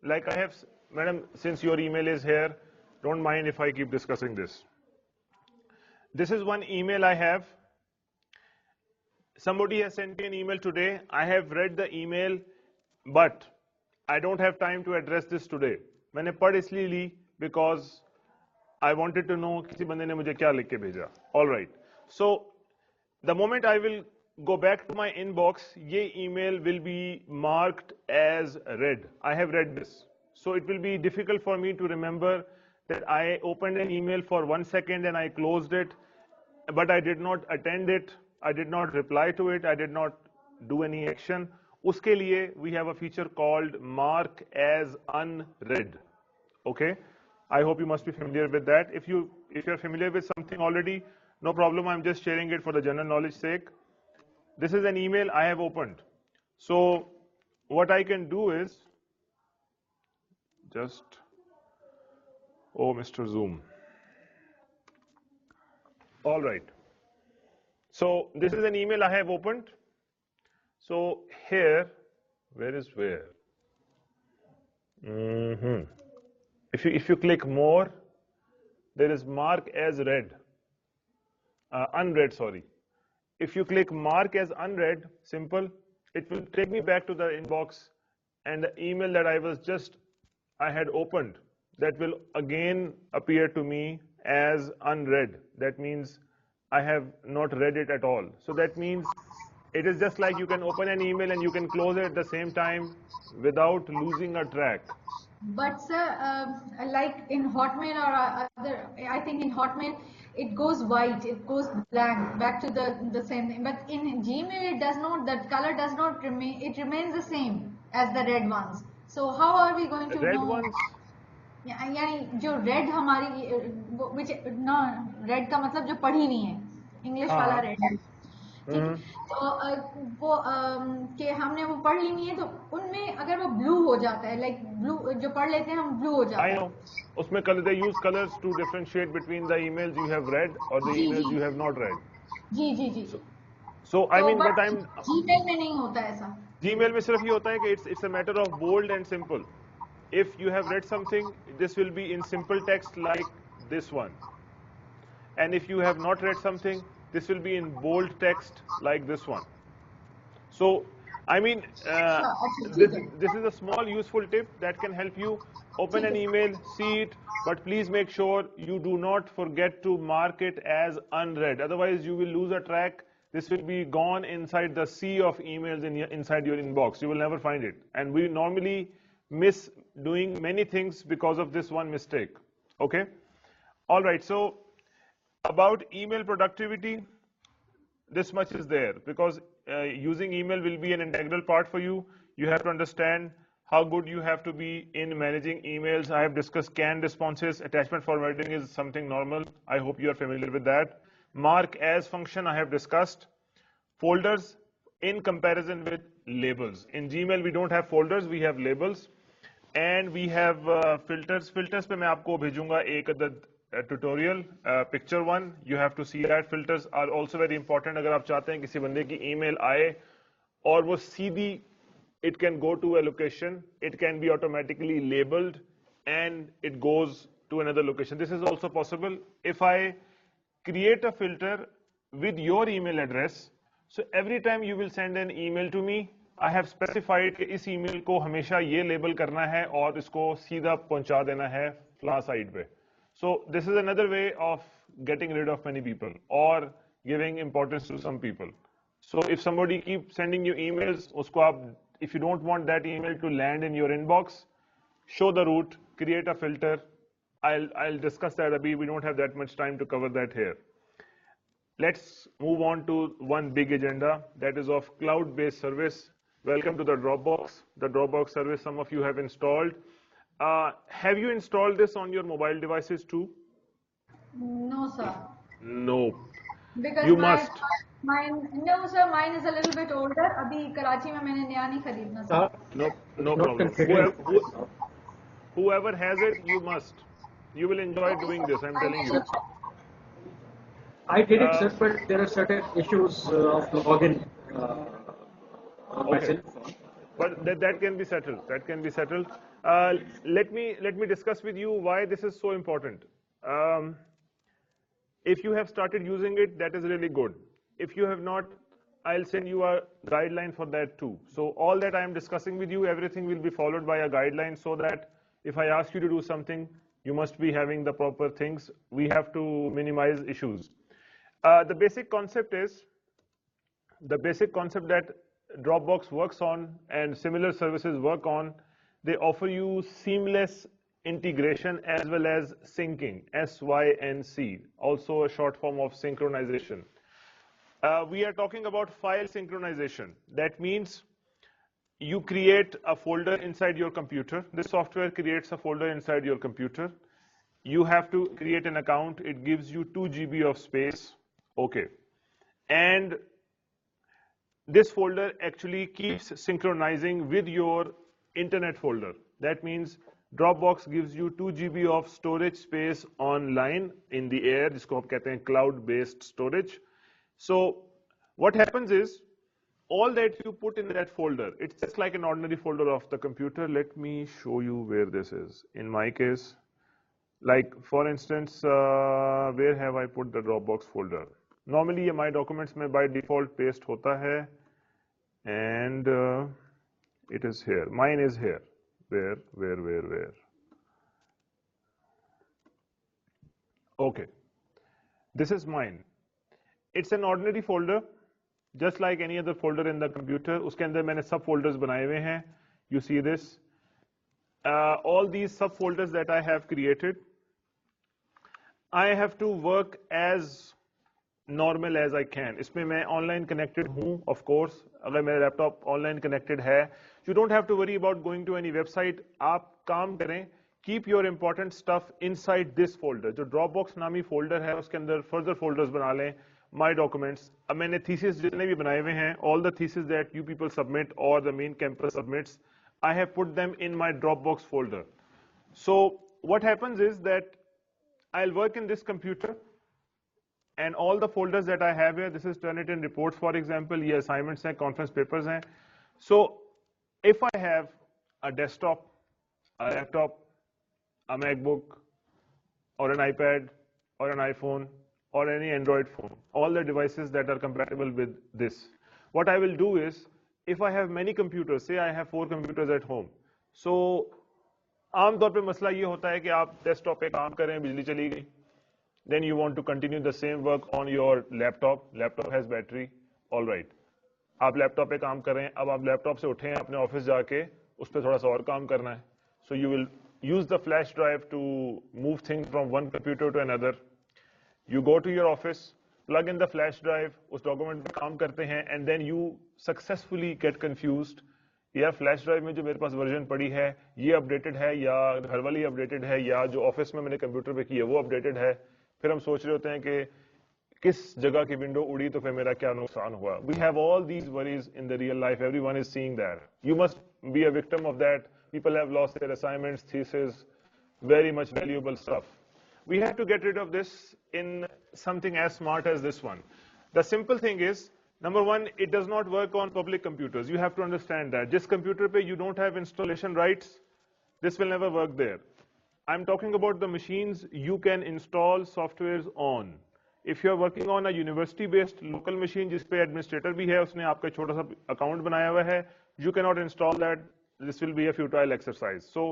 like I have, madam, since your email is here, don't mind if I keep discussing this. This is one email I have. Somebody has sent me an email today. I have read the email, but I don't have time to address this today. मैंने पढ़ इसलिए ली because I wanted to know किसी बंदे ने मुझे क्या लिख के भेजा. All right. So the moment I will go back to my inbox, ये email will be marked as read. I have read this. So it will be difficult for me to remember that I opened an email for 1 second and I closed it, but I did not attend it, I did not reply to it, I did not do any action. Uske liye we have a feature called mark as unread. Okay? I hope you must be familiar with that. If you're familiar with something already, no problem, I'm just sharing it for the general knowledge sake. This is an email I have opened. So what I can do is just, oh, Mr. Zoom. All right. So this is an email I have opened. So here, where is where? If you click more, there is mark as read, unread, sorry. If you click mark as unread, simple, it will take me back to the inbox, and the email that I had opened, that will again appear to me as unread. That means I have not read it at all. So that means it is just like you can open an email and you can close it at the same time without losing a track. But sir, like in Hotmail or other, I think in Hotmail it goes white, it goes blank, back to the same thing. But in Gmail it does not. That color does not remain. It remains the same as the red ones. So how are we going to Red know? ones. यानी जो red हमारी which no red का मतलब जो पढ़ी हुई है English वाला रेड है ठीक है तो वो कि हमने वो पढ़ ली नहीं है तो उनमें अगर वो ब्लू हो जाता है लाइक ब्लू जो पढ़ लेते हैं हम ब्लू हो जाता है I know. उसमें color, they use colors to differentiate between the emails you have read or the emails you have not read. जी जी जी। So I तो mean, but but I'm Gmail में नहीं होता ऐसा। Gmail में सिर्फ ये होता है कि it's a matter of bold and simple. If you have read something, this will be in simple text like this one. And if you have not read something, this will be in bold text like this one. So, I mean, अच्छा अच्छा ठीक है this is a small useful tip that can help you open ठीक an है। email, see it, but please make sure you do not forget to mark it as unread. Otherwise, you will lose a track. This will be gone inside the sea of emails inside your inbox. You will never find it. And we normally miss doing many things because of this one mistake. Okay? All right. So, about email productivity, this much is there because using email will be an integral part for you. You have to understand how good you have to be in managing emails. I have discussed canned responses. Attachment formatting is something normal. I hope you are familiar with that. Mark as function I have discussed. Folders in comparison with labels. In Gmail we don't have folders, we have labels. And we have filters. Filters पे मैं आपको भेजूंगा एक tutorial, picture one. You have to see that. Filters are also very important. अगर आप चाहते हैं किसी बंदे की email आए और वो सीधी, it can go to a location, it can be automatically labeled, and it goes to another location. This is also possible. If I create a filter with your email address, so every time you will send an email to me, I have specified कि इस email को हमेशा ये label करना है और इसको सीधा पहुंचा देना है fla side पे. So this is another way of getting rid of many people or giving importance to some people. So if somebody keeps sending you emails, उसको आप, if you don't want that email to land in your inbox, show the route, create a filter. I'll discuss that abhi. We don't have that much time to cover that here. Let's move on to one big agenda, that is of cloud-based service. Welcome to the Dropbox. The Dropbox service some of you have installed. Have you installed this on your mobile devices too? No sir. No. Because You must. mine no sir, mine is a little bit older. अभी कराची में मैंने नया नहीं खरीदना sir. No Not problem. configuring. Whoever has it, you must. You will enjoy doing this, I'm I telling you. will check. I did it, sir, but there are certain issues of login on my Okay. cell phone. But that can be settled. That can be settled. Let me discuss with you why this is so important. If you have started using it, that is really good. If you have not, I'll send you a guideline for that too. So all that I am discussing with you, everything will be followed by a guideline so that if I ask you to do something, you must be having the proper things. We have to minimize issues. The basic concept that Dropbox works on and similar services work on, they offer you seamless integration as well as syncing, SYNC, also a short form of synchronization. We are talking about file synchronization. That means you create a folder inside your computer. This software creates a folder inside your computer. You have to create an account. It gives you 2 GB of space. Okay. And this folder actually keeps synchronizing with your internet folder. That means Dropbox gives you 2 GB of storage space online in the air, जिसको हम कहते हैं cloud-based storage. So what happens is, all that you put in that folder, it's just like an ordinary folder of the computer. Let me show you where this is. In my case, like for instance, where have I put the Dropbox folder? Normally ये my documents में by default paste होता है, and it is here. Mine is here. Where? Okay. This is mine. It's an ordinary folder, just like any other folder in the computer. उसके अंदर मैंने sub folders बनाए हुए हैं. You see this? All these sub folders that I have created, I have to work as normal as I can. इसमें मैं online connected हूँ, of course. अगर मेरा laptop online connected है, you don't have to worry about going to any website. आप काम करें, keep your important stuff inside this folder. जो Dropbox नामी folder है, उसके अंदर further folders बना लें. My documents. अब मैंने thesis जितने भी बनाए हुए हैं, all the thesis that you people submit or the main campus submits, I have put them in my Dropbox folder. So what happens is that I'll work in this computer. and all the folders that I have here, this is Turnitin reports, for example, ये assignments हैं, conference papers हैं. So if I have a desktop, a laptop, a MacBook, or an iPad, or an iPhone, or any Android phone, all the devices that are compatible with this, what I will do is, if I have many computers, say I have 4 computers at home, so आमतौर पे मसला ये होता है कि आप desktop पे काम कर रहे हैं, बिजली चली गई, then you want to continue the same work on your laptop has battery, all right, आप लैपटॉप पे काम कर रहे हैं, अब आप लैपटॉप से उठे हैं, अपने ऑफिस जाके उस पर थोड़ा सा और काम करना है, so you will use the flash drive to move things from one computer to another. You go to your office, plug in the flash drive, उस डॉक्यूमेंट पे काम करते हैं, and then you successfully get confused, यार flash drive में जो मेरे पास version पड़ी है ये अपडेटेड है या घर वाली अपडेटेड है या जो ऑफिस में मैंने कंप्यूटर पे की है वो अपडेटेड है, फिर हम सोच रहे होते हैं कि किस जगह की विंडो उड़ी तो फिर मेरा क्या नुकसान हुआ. We have all these worries in the real life, everyone is seeing that. You must be a victim of that. People have lost their assignments, thesis, very much valuable stuff. We have to get rid of this in something as smart as this one. The simple thing is, number one, it does not work on public computers. You have to understand that. Just computer pe you don't have installation rights, this will never work there. I'm talking about the machines you can install softwares on. If you're working on a university-based local machine, जिस पे administrator भी है, उसने आपका छोटा सा account बनाया हुआ है, you cannot install that. This will be a futile exercise. So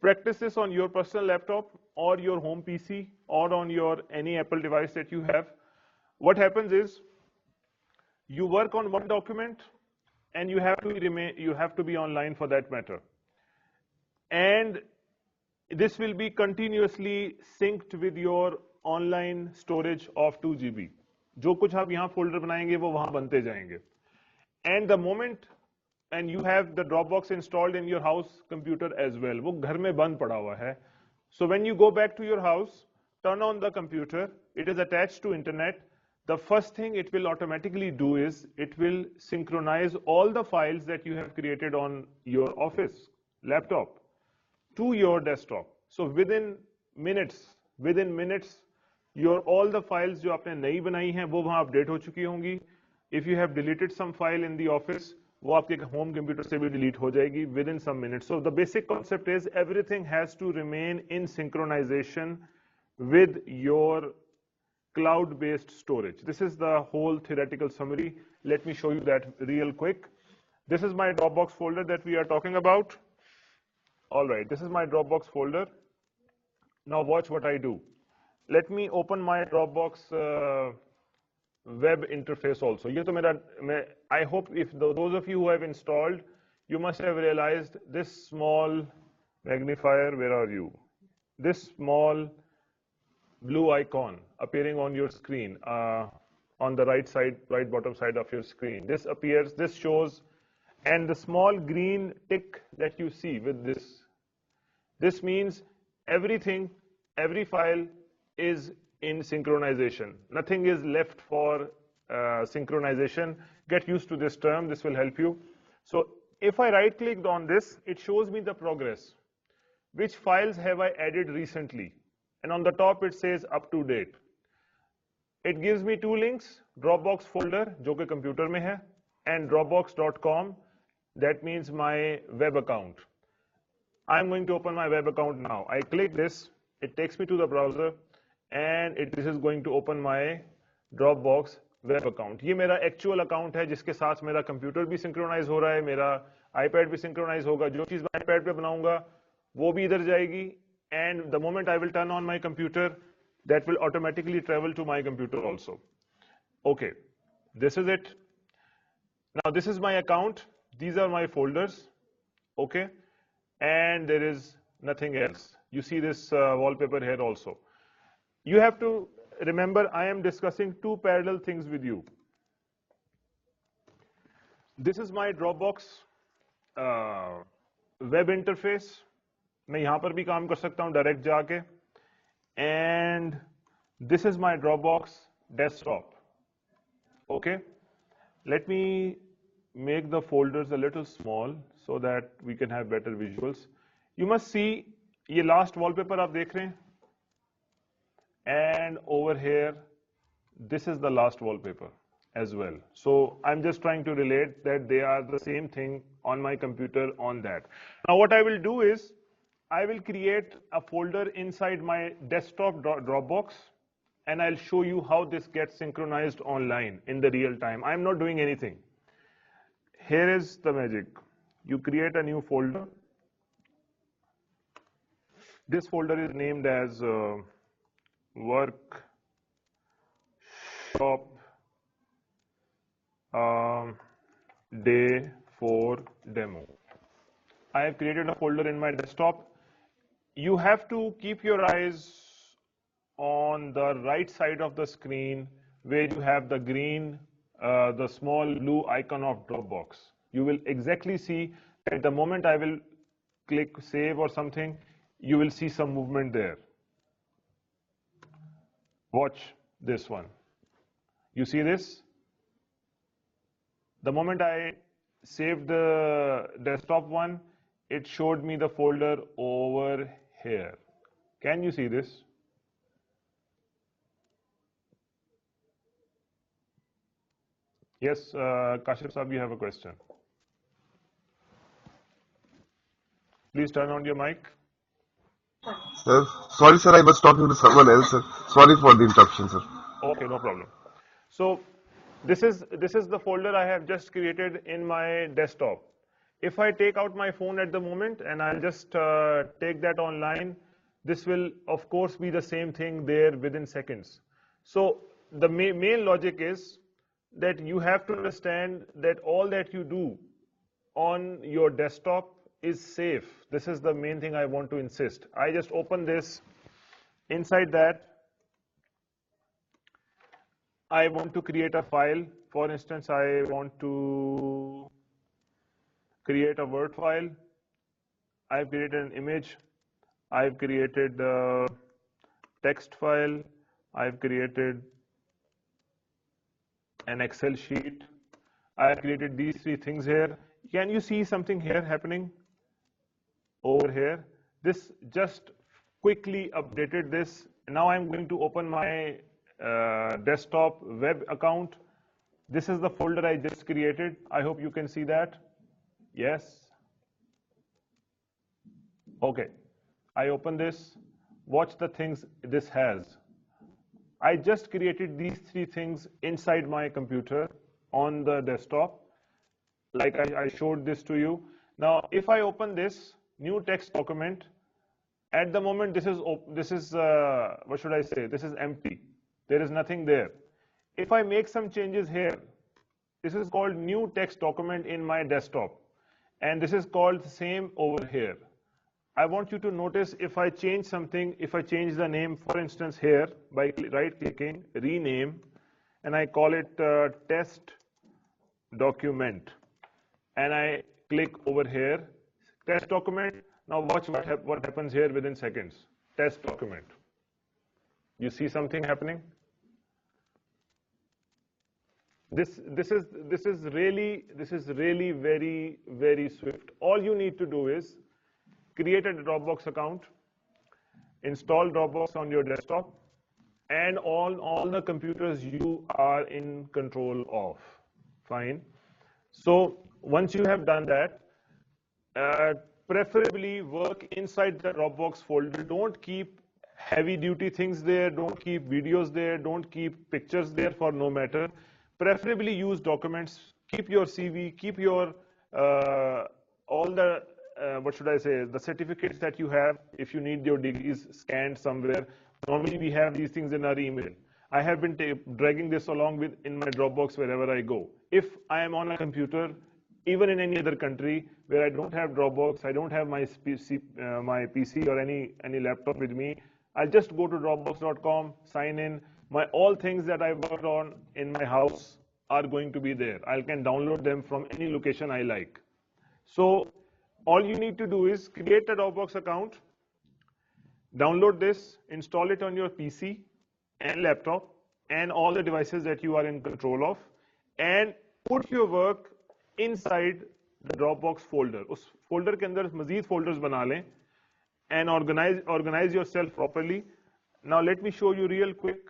practice this on your personal laptop or your home PC or on your any Apple device that you have. What happens is you work on one document and you have to be online for that matter. And this will be continuously synced with your online storage of 2 GB. जो कुछ आप यहाँ folder बनाएंगे वो वहाँ बनते जाएंगे. And the moment and you have the Dropbox installed in your house computer as well, वो घर में बंद पड़ा हुआ है. So when you go back to your house, turn on the computer, it is attached to internet. The first thing it will automatically do is it will synchronize all the files that you have created on your office laptop to your desktop. So within minutes your all the files जो आपने नई बनाई हैं वो वहाँ update हो चुकी होंगी. If you have deleted some file in the office, वो आपके होम कंप्यूटर से भी डिलीट हो जाएगी within some minutes. So the basic concept is everything has to remain in synchronization with your cloud-based storage. This is the whole theoretical summary. Let me show you that real quick. This is my Dropbox folder that we are talking about. All right, this is my Dropbox folder. Now watch what I do. Let me open my Dropbox web interface also. ये तो मेरा, I hope if those of you who have installed, you must have realized this small magnifier, where are you? This small blue icon appearing on your screen, on the right bottom side of your screen. This appears, this shows, and the small green tick that you see with this means everything, every file is in synchronization. Nothing is left for synchronization. Get used to this term, this will help you. So if I right clicked on this, it shows me the progress. Which files have I added recently? And on the top it says up to date. It gives me 2 links, Dropbox folder, जो कि computer में है, and dropbox.com, that means my web account. I'm going to open my web account now. I click this, it takes me to the browser, and this is going to open my Dropbox web account. ये मेरा actual account है जिसके साथ मेरा computer भी synchronize हो रहा है, मेरा iPad भी synchronize होगा. जो चीज़ मैं iPad पे बनाऊंगा वो भी इधर जाएगी, and the moment I will turn on my computer, that will automatically travel to my computer also. Okay, this is it. Now this is my account. These are my folders. Okay, and there is nothing else. You see this wallpaper here also. You have to remember, I am discussing 2 parallel things with you. This is my Dropbox web interface. मैं यहाँ पर भी काम कर सकता हूँ direct जाके. And this is my Dropbox desktop. Okay, let me make the folders a little small so that we can have better visuals. You must see, ये last wallpaper आप देख रहे हैं, and over here this is the last wallpaper as well. So I'm just trying to relate that they are the same thing on my computer on that. Now what I will do is I will create a folder inside my desktop Dropbox, and I'll show you how this gets synchronized online in the real time. I'm not doing anything. Here is the magic. You create a new folder. This folder is named as workshop day 4 demo. I have created a folder in my desktop. You have to keep your eyes on the right side of the screen where you have the green, the small blue icon of Dropbox. You will exactly see at the moment I will click save or something, you will see some movement there. Watch this one. You see this? The moment I saved the desktop one, it showed me the folder over here. Can you see this? Yes, Kashif Saab, you have a question. Please turn on your mic. Sir, sorry, sir, I was talking to someone else, sir. Sorry for the interruption, sir. Okay, no problem. So this is the folder I have just created in my desktop. If I take out my phone at the moment and I'll just take that online, this will of course be the same thing there within seconds. So the main logic is that you have to understand that all that you do on your desktop is safe. This is the main thing I want to insist. I just open this. Inside that, I want to create a file. For instance, I want to create a Word file. I've created an image. I've created a text file. I've created an Excel sheet. I've created these three things here. Can you see something here happening over here? This just quickly updated this. Now I'm going to open my desktop web account. This is the folder I just created. I hope you can see that. Yes. Okay. I open this. Watch the things this has. I just created these three things inside my computer on the desktop, like I showed this to you. Now, if I open this new text document, at the moment this is what should I say? This is empty. There is nothing there. If I make some changes here, this is called new text document in my desktop, and this is called same over here. I want you to notice if I change something, if I change the name, for instance, here by right-clicking, rename, and I call it test document, and I click over here, test document. Now watch what happens here within seconds. Test document. You see something happening? This is really very, very swift. All you need to do is create a Dropbox account, install Dropbox on your desktop, and all the computers you are in control of. Fine. So once you have done that, preferably work inside the Dropbox folder. Don't keep heavy duty things there. Don't keep videos there. Don't keep pictures there for no matter. Preferably use documents. Keep your CV. Keep your all the what should I say, the certificates that you have. If you need your degrees scanned somewhere, normally we have these things in our email. I have been dragging this along with in my Dropbox wherever I go. If I am on a computer, even in any other country where I don't have Dropbox, I don't have my PC or any laptop with me, I'll just go to Dropbox.com, sign in. All things that I worked on in my house are going to be there. I can download them from any location I like. So all you need to do is create a Dropbox account, download this, install it on your PC and laptop and all the devices that you are in control of, and put your work inside the Dropbox folder. उस folder के अंदर मज़ीद folders बना लें and organize yourself properly. Now let me show you real quick.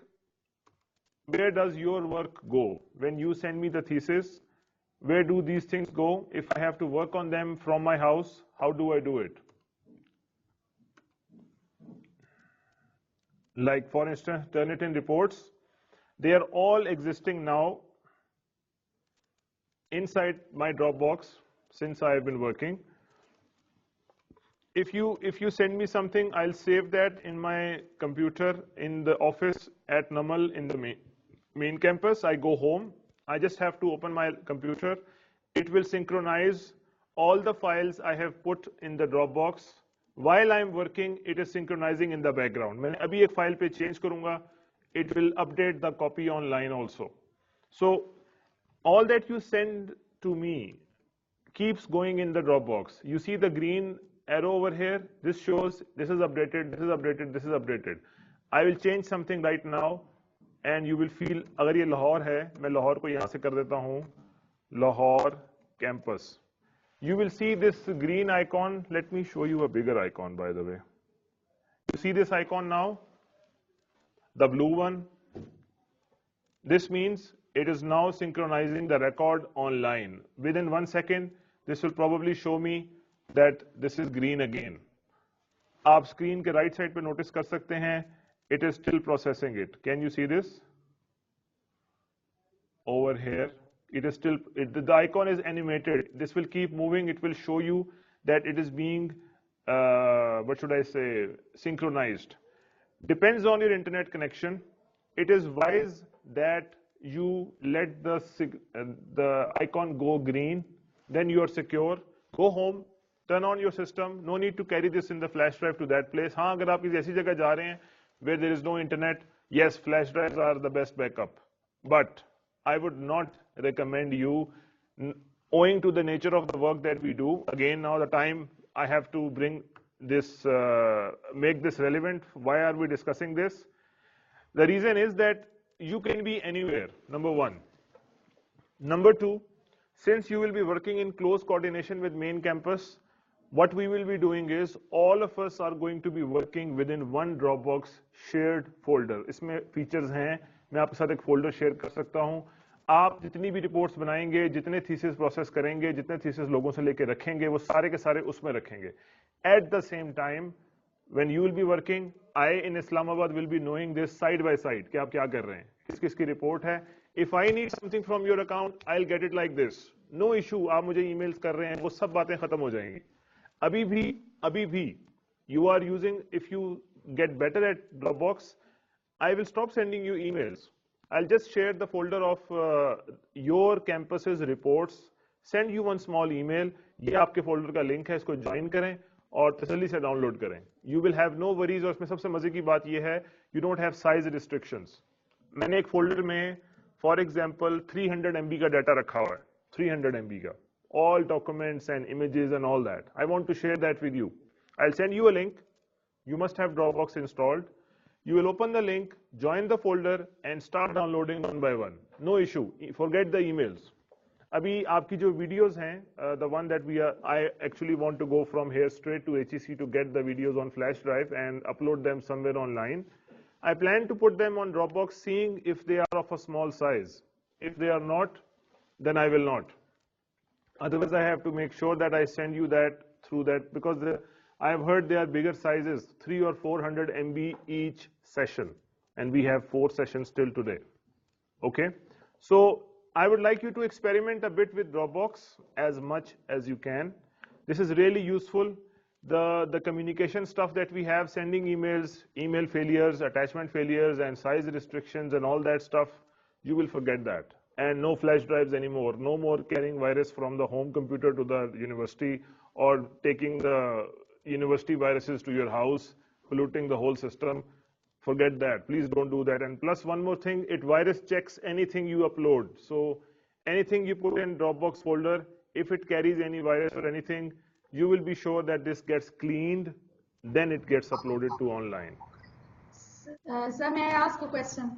where does your work go? When you send me the thesis, where do these things go? If I have to work on them from my house, how do I do it? Like for instance, Turnitin reports, they are all existing now inside my Dropbox since I have been working. If you send me something, I'll save that in my computer in the office at Namal in the main campus. I go home, I just have to open my computer. It will synchronize all the files I have put in the Dropbox. While I'm working, it is synchronizing in the background. मैं अभी एक file पे change करूँगा, it will update the copy online also. So all that you send to me keeps going in the Dropbox. You see the green arrow over here? This shows this is updated, this is updated, this is updated. I will change something right now and you will feel, अगर ये लाहौर है, मैं लाहौर को यहाँ से कर देता हूँ, Lahore campus. You will see this green icon. Let me show you a bigger icon, by the way. You see this icon now? The blue one? This means it is now synchronizing the record online. Within 1 second, this will probably show me that this is green again. आप screen के right side पे notice कर सकते हैं, it is still processing it. Can you see this? Over here, it is still, the icon is animated. This will keep moving. It will show you that it is being, what should I say, synchronized. Depends on your internet connection. It is wise that you let the icon go green, then you are secure. Go home, turn on your system. No need to carry this in the flash drive to that place. हाँ, अगर आप किसी ऐसी जगह जा रहे हैं where there is no internet, yes, flash drives are the best backup. But I would not recommend you, owing to the nature of the work that we do. Again, now the time I have to bring this, make this relevant. Why are we discussing this? The reason is that you can be anywhere, number one. Number two, since you will be working in close coordination with main campus, what we will be doing is all of us are going to be working within one Dropbox shared folder. इसमें features हैं, मैं आपके साथ एक folder share कर सकता हूँ. आप जितनी भी reports बनाएंगे, जितने thesis process करेंगे, जितने thesis लोगों से लेके रखेंगे, वो सारे के सारे उसमें रखेंगे. At the same time, when you will be working, I in Islamabad will be knowing this side by side कि आप क्या कर रहे हैं, किस किस की report है. If I need something from your account, I'll get it like this. No issue. आप मुझे emails कर रहे हैं, वो सब बातें खत्म हो जाएंगी. अभी भी, you are using, if you get better at Dropbox, I will stop sending you emails. I'll just share the folder of your campus's reports, send you one small email. ये आपके folder का link है, इसको join करें और तसल्ली से download करें. You will have no worries. और इसमें सबसे मजे की बात ये है, you don't have size restrictions. मैंने एक folder में, for example, 300 MB का data रखा हुआ है, 300 MB का. All documents and images and all that. I want to share that with you. I'll send you a link. You must have Dropbox installed. You will open the link, join the folder and start downloading one by one. No issue. Forget the emails. अभी आपकी जो videos हैं, the one that I actually want to go from here straight to HEC to get the videos on flash drive and upload them somewhere online. I plan to put them on Dropbox, seeing if they are of a small size. If they are not, then I will not. Otherwise, I have to make sure that I send you that through that, because I have heard they are bigger sizes, 300 or 400 MB each session, and we have 4 sessions till today. Okay, so I would like you to experiment a bit with Dropbox as much as you can. This is really useful. The communication stuff that we have, sending emails, email failures, attachment failures, and size restrictions and all that stuff, you will forget that. And no flash drives anymore. No more carrying virus from the home computer to the university, or taking the university viruses to your house, polluting the whole system. Forget that. Please don't do that. And plus one more thing, it virus checks anything you upload. So anything you put in Dropbox folder, if it carries any virus or anything, you will be sure that this gets cleaned, then it gets uploaded to online. Sir, may I ask a question?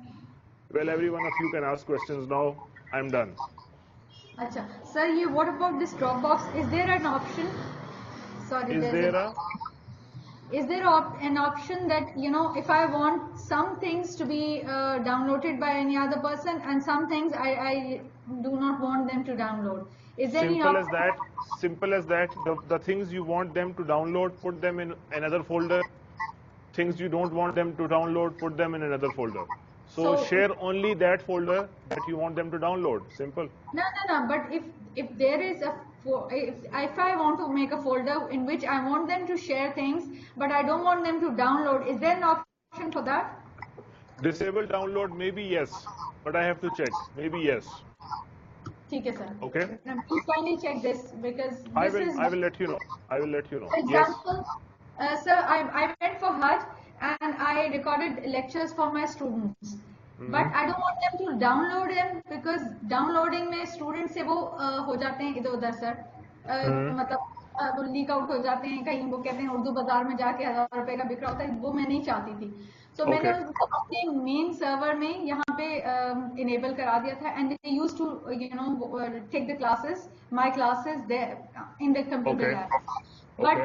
Well, every one of you can ask questions now. I'm done. Acha. Sir, what about this Dropbox? Is there an option? Sorry, Is there a? is there an option that, if I want some things to be downloaded by any other person and some things I do not want them to download? Is there any Simple as option? that. Simple as that. The things you want them to download, put them in another folder. Things you don't want them to download, put them in another folder. So share only that folder that you want them to download. Simple. No. But if there is if I want to make a folder in which I want them to share things, but I don't want them to download, is there an option for that? Disable download, maybe yes, but I have to check. Maybe yes. Okay, sir. Okay. Please kindly check this because I this is. will let you know. I will let you know. For Yes. example, sir, I went for Hajj and I recorded lectures for my students. But I don't want them to download them because downloading में students से वो हो जाते हैं इधर उधर sir मतलब वो लीक आउट हो जाते हैं कहीं वो कहते हैं उर्दू बाजार में जाके 1000 रुपए का बिक्रा होता है वो मैं नहीं चाहती थी so मैंने उनको अपने मेन सर्वर में यहाँ पे इनेबल करा दिया था and they used to take the classes my classes there in the computer lab but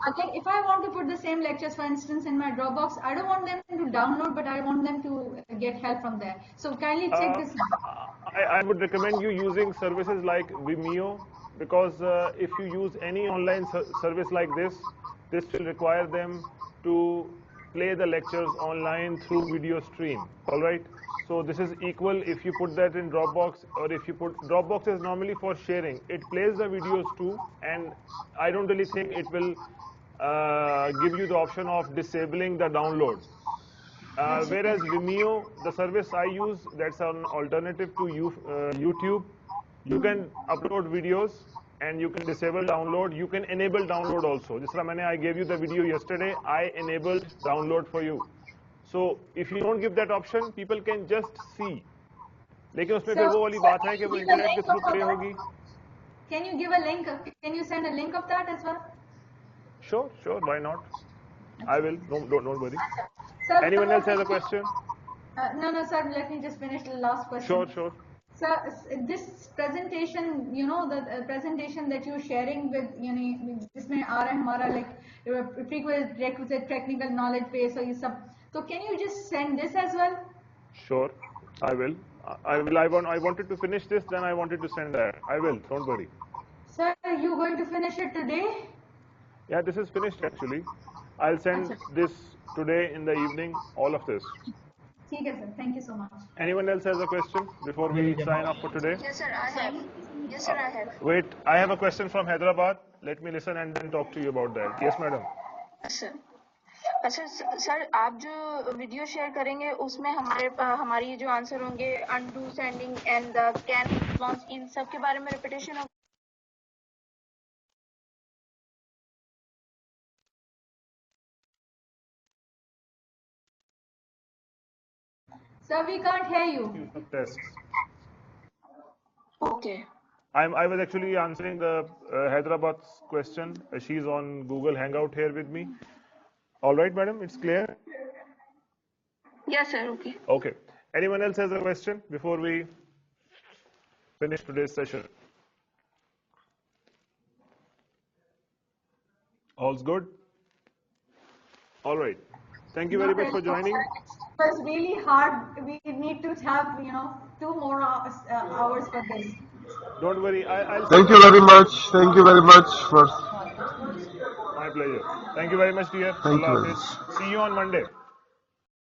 again, if I want to put the same lectures, for instance, in my Dropbox, I don't want them to download, but I want them to get help from there. So kindly check this. I would recommend you using services like Vimeo because if you use any online service like this will require them to play the lectures online through video stream. All right. So this is equal if you put that in Dropbox or if you put Dropbox is normally for sharing. It plays the videos too, and I don't really think it will give you the option of disabling the download. Whereas Vimeo, the service I use, that's an alternative to YouTube. You can upload videos and you can disable download. You can enable download also. I gave you the video yesterday. I enabled download for you. So if you don't give that option, people can just see. लेकिन उसमें फिर वो वाली बात है कि वो internet के थ्रू प्ले होगी. Can you give a link? Can you send a link of that as well? Sure, why not? I will. Don't worry. Sir, anyone else has a question? No, sir. Let me just finish the last question. Sure. Sir, this presentation, the presentation that you're sharing with, इसमें आ रहा है हमारा like prerequisite technical knowledge base और ये सब. So can you just send this as well? Sure, I will. I wanted to finish this, then I wanted to send that. I will. Don't worry. Sir, are you going to finish it today? Yeah, this is finished actually. I'll send this today in the evening. All of this. Okay, sir. Thank you so much. Anyone else has a question before we sign off for today? Yes, sir, I have. Wait, I have a question from Hyderabad. Let me listen and then talk to you about that. Yes, madam. अच्छा sir आप जो video share करेंगे उसमें हमारी जो answer होंगे undo sending and the can response इन सब के बारे में रिपीटेशन होगा. Sir, we can't hear you. Tests. Okay. I was actually answering the Hyderabad's question. She's on Google Hangout here with me. All right, madam, it's clear? Yes, sir. Okay. Okay. Anyone else has a question before we finish today's session? All's good? All right. Thank you very much for joining. It was really hard. We need to have, 2 more hours for this. Don't worry. I'll Thank you very much. Thank you very much for. My pleasure. Thank you very much, dear. Thank you. See you on Monday.